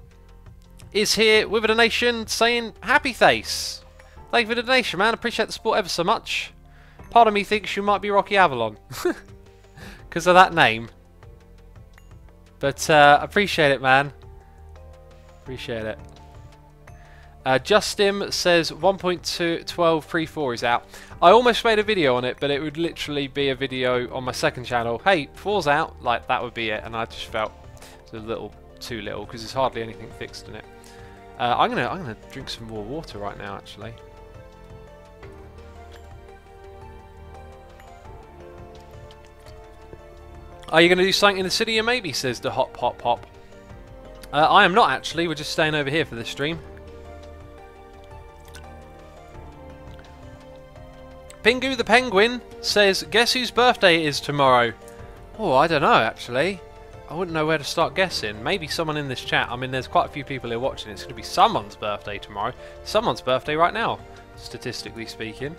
is here with a donation saying, happy face. Thank you for the donation, man. Appreciate the support ever so much. Part of me thinks you might be Rocky Avalon. Because of that name. But appreciate it, man. Appreciate it. Justin says 1.1234 is out. I almost made a video on it, but it would literally be a video on my second channel. Hey, 4's out. Like, that would be it. And I just felt it was a little too little because there's hardly anything fixed in it. I'm gonna drink some more water right now, actually. Are you going to do something in the city, maybe, says the hop hop hop. I am not, actually. We're just staying over here for this stream. Pingu the Penguin says, guess whose birthday it is tomorrow? Oh, I don't know, actually. I wouldn't know where to start guessing. Maybe someone in this chat. I mean, there's quite a few people here watching. It's going to be someone's birthday tomorrow. Someone's birthday right now, statistically speaking.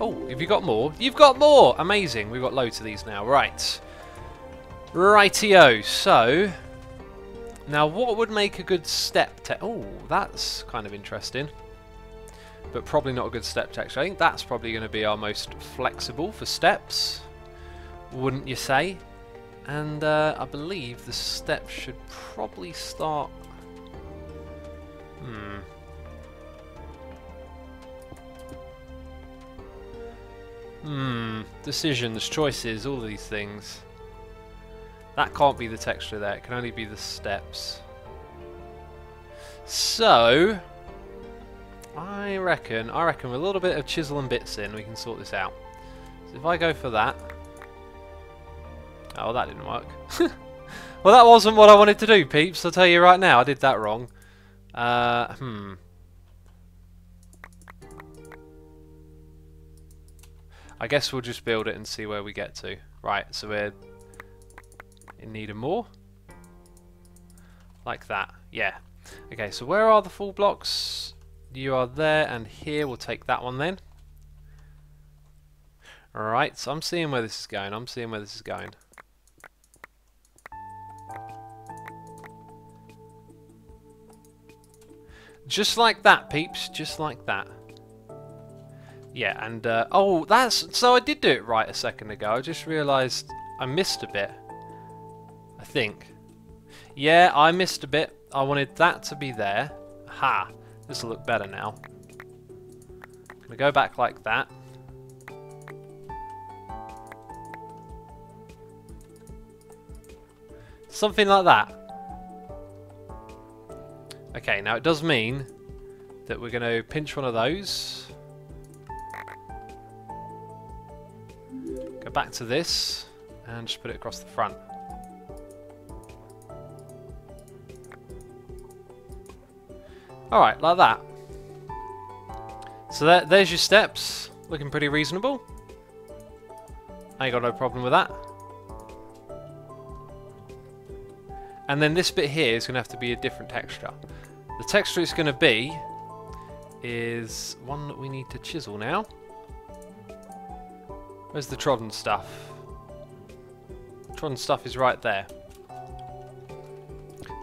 Oh, have you got more? You've got more! Amazing. We've got loads of these now. Right. Rightio. So, now what would make a good step tech? Oh, that's kind of interesting. But probably not a good step texture. I think that's probably going to be our most flexible for steps. Wouldn't you say? And I believe the steps should probably start... Decisions, choices, all of these things. That can't be the texture there. It can only be the steps. So, I reckon with a little bit of chisel and bits in, we can sort this out. So if I go for that... Oh, that didn't work. Well, that wasn't what I wanted to do, peeps. I'll tell you right now, I did that wrong. I guess we'll just build it and see where we get to. Right, so we're in need of more. Like that, yeah. Okay, so where are the full blocks? You are there and here. We'll take that one then. Alright, so I'm seeing where this is going. Just like that, peeps. Just like that. Yeah, and oh, so I did do it right a second ago. I just realised I missed a bit. I think. Yeah, I missed a bit. I wanted that to be there. Ha! This will look better now. I'm gonna go back like that. Something like that. Okay, now it does mean that we're gonna pinch one of those. Go back to this and just put it across the front. Alright, like that. So there's your steps. Looking pretty reasonable. I ain't got no problem with that. And then this bit here is going to have to be a different texture. The texture it's going to be is one that we need to chisel now. Where's the trodden stuff? Trodden stuff is right there.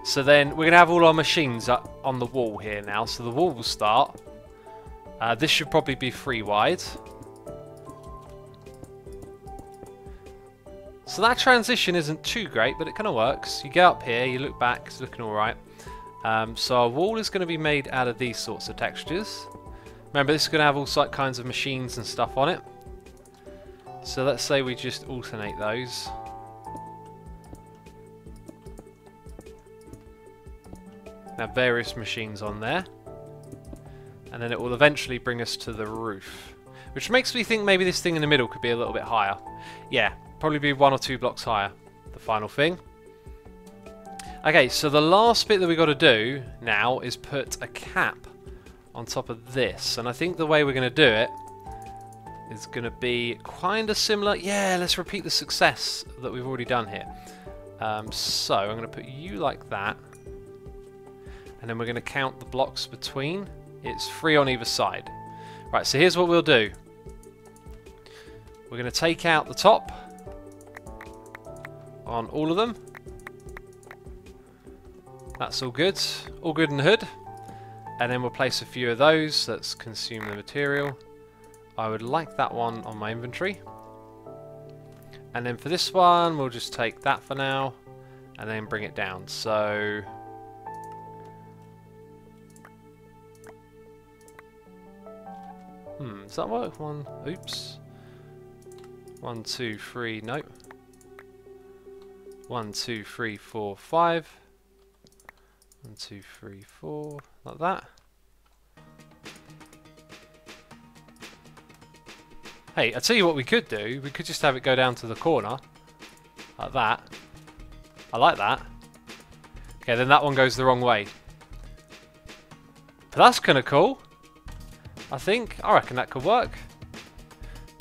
So then we're going to have all our machines up on the wall here now. So the wall will start. This should probably be 3 wide. So that transition isn't too great, but it kind of works. You get up here, you look back, it's looking alright. So our wall is going to be made out of these sorts of textures. Remember, this is going to have all kinds of machines and stuff on it. So let's say we just alternate those. Now various machines on there. And then it will eventually bring us to the roof. Which makes me think maybe this thing in the middle could be a little bit higher. Yeah, probably be 1 or 2 blocks higher. The final thing. Okay, so the last bit that we've got to do now is put a cap on top of this. And I think the way we're going to do it is going to be kind of similar. Yeah, let's repeat the success that we've already done here. So I'm going to put you like that. And then we're going to count the blocks between. It's 3 on either side. Right, so here's what we'll do. We're going to take out the top on all of them. That's all good in the hood. And then we'll place a few of those. Let's consume the material. I would like that one on my inventory. And then for this one, we'll just take that for now and then bring it down. So does that work? Oops. 1, 2, 3, nope. 1, 2, 3, 4, 5. 1, 2, 3, 4, like that. Hey, I'll tell you what we could do. We could just have it go down to the corner. Like that. I like that. Okay, then that one goes the wrong way. But that's kind of cool. I reckon that could work.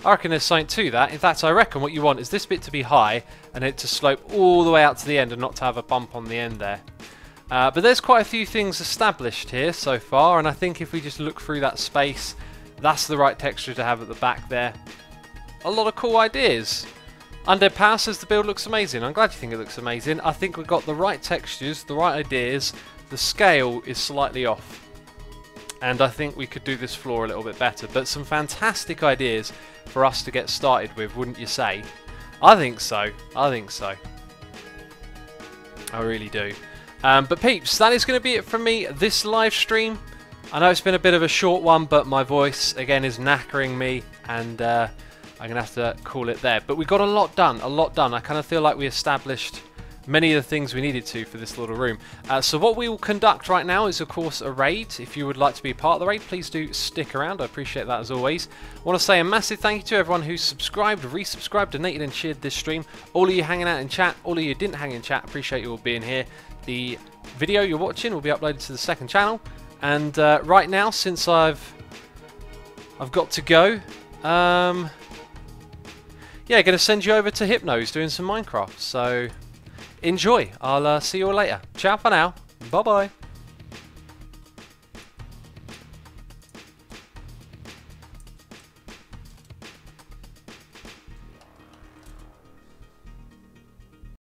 I reckon there's something to that. In fact, I reckon what you want is this bit to be high and it to slope all the way out to the end and not to have a bump on the end there. But there's quite a few things established here so far, and I think if we just look through that space, that's the right texture to have at the back there. A lot of cool ideas. Undead Power says the build looks amazing. I'm glad you think it looks amazing. I think we've got the right textures, the right ideas. The scale is slightly off. And I think we could do this floor a little bit better. But some fantastic ideas for us to get started with, wouldn't you say? I think so. I think so. I really do. But peeps, that is going to be it from me this live stream. I know it's been a bit of a short one, but my voice again is knackering me, and I'm going to have to call it there. But we got a lot done, I kind of feel like we established many of the things we needed to for this little room. So what we will conduct right now is, of course, a raid. If you would like to be a part of the raid, please do stick around. I appreciate that as always. I want to say a massive thank you to everyone who subscribed, resubscribed, donated and shared this stream. All of you hanging out in chat, all of you who didn't hang in chat, appreciate you all being here. The video you're watching will be uploaded to the second channel. And right now, since I've got to go, yeah, going to send you over to Hypno's doing some Minecraft. So enjoy. I'll see you all later. Ciao for now. Bye bye.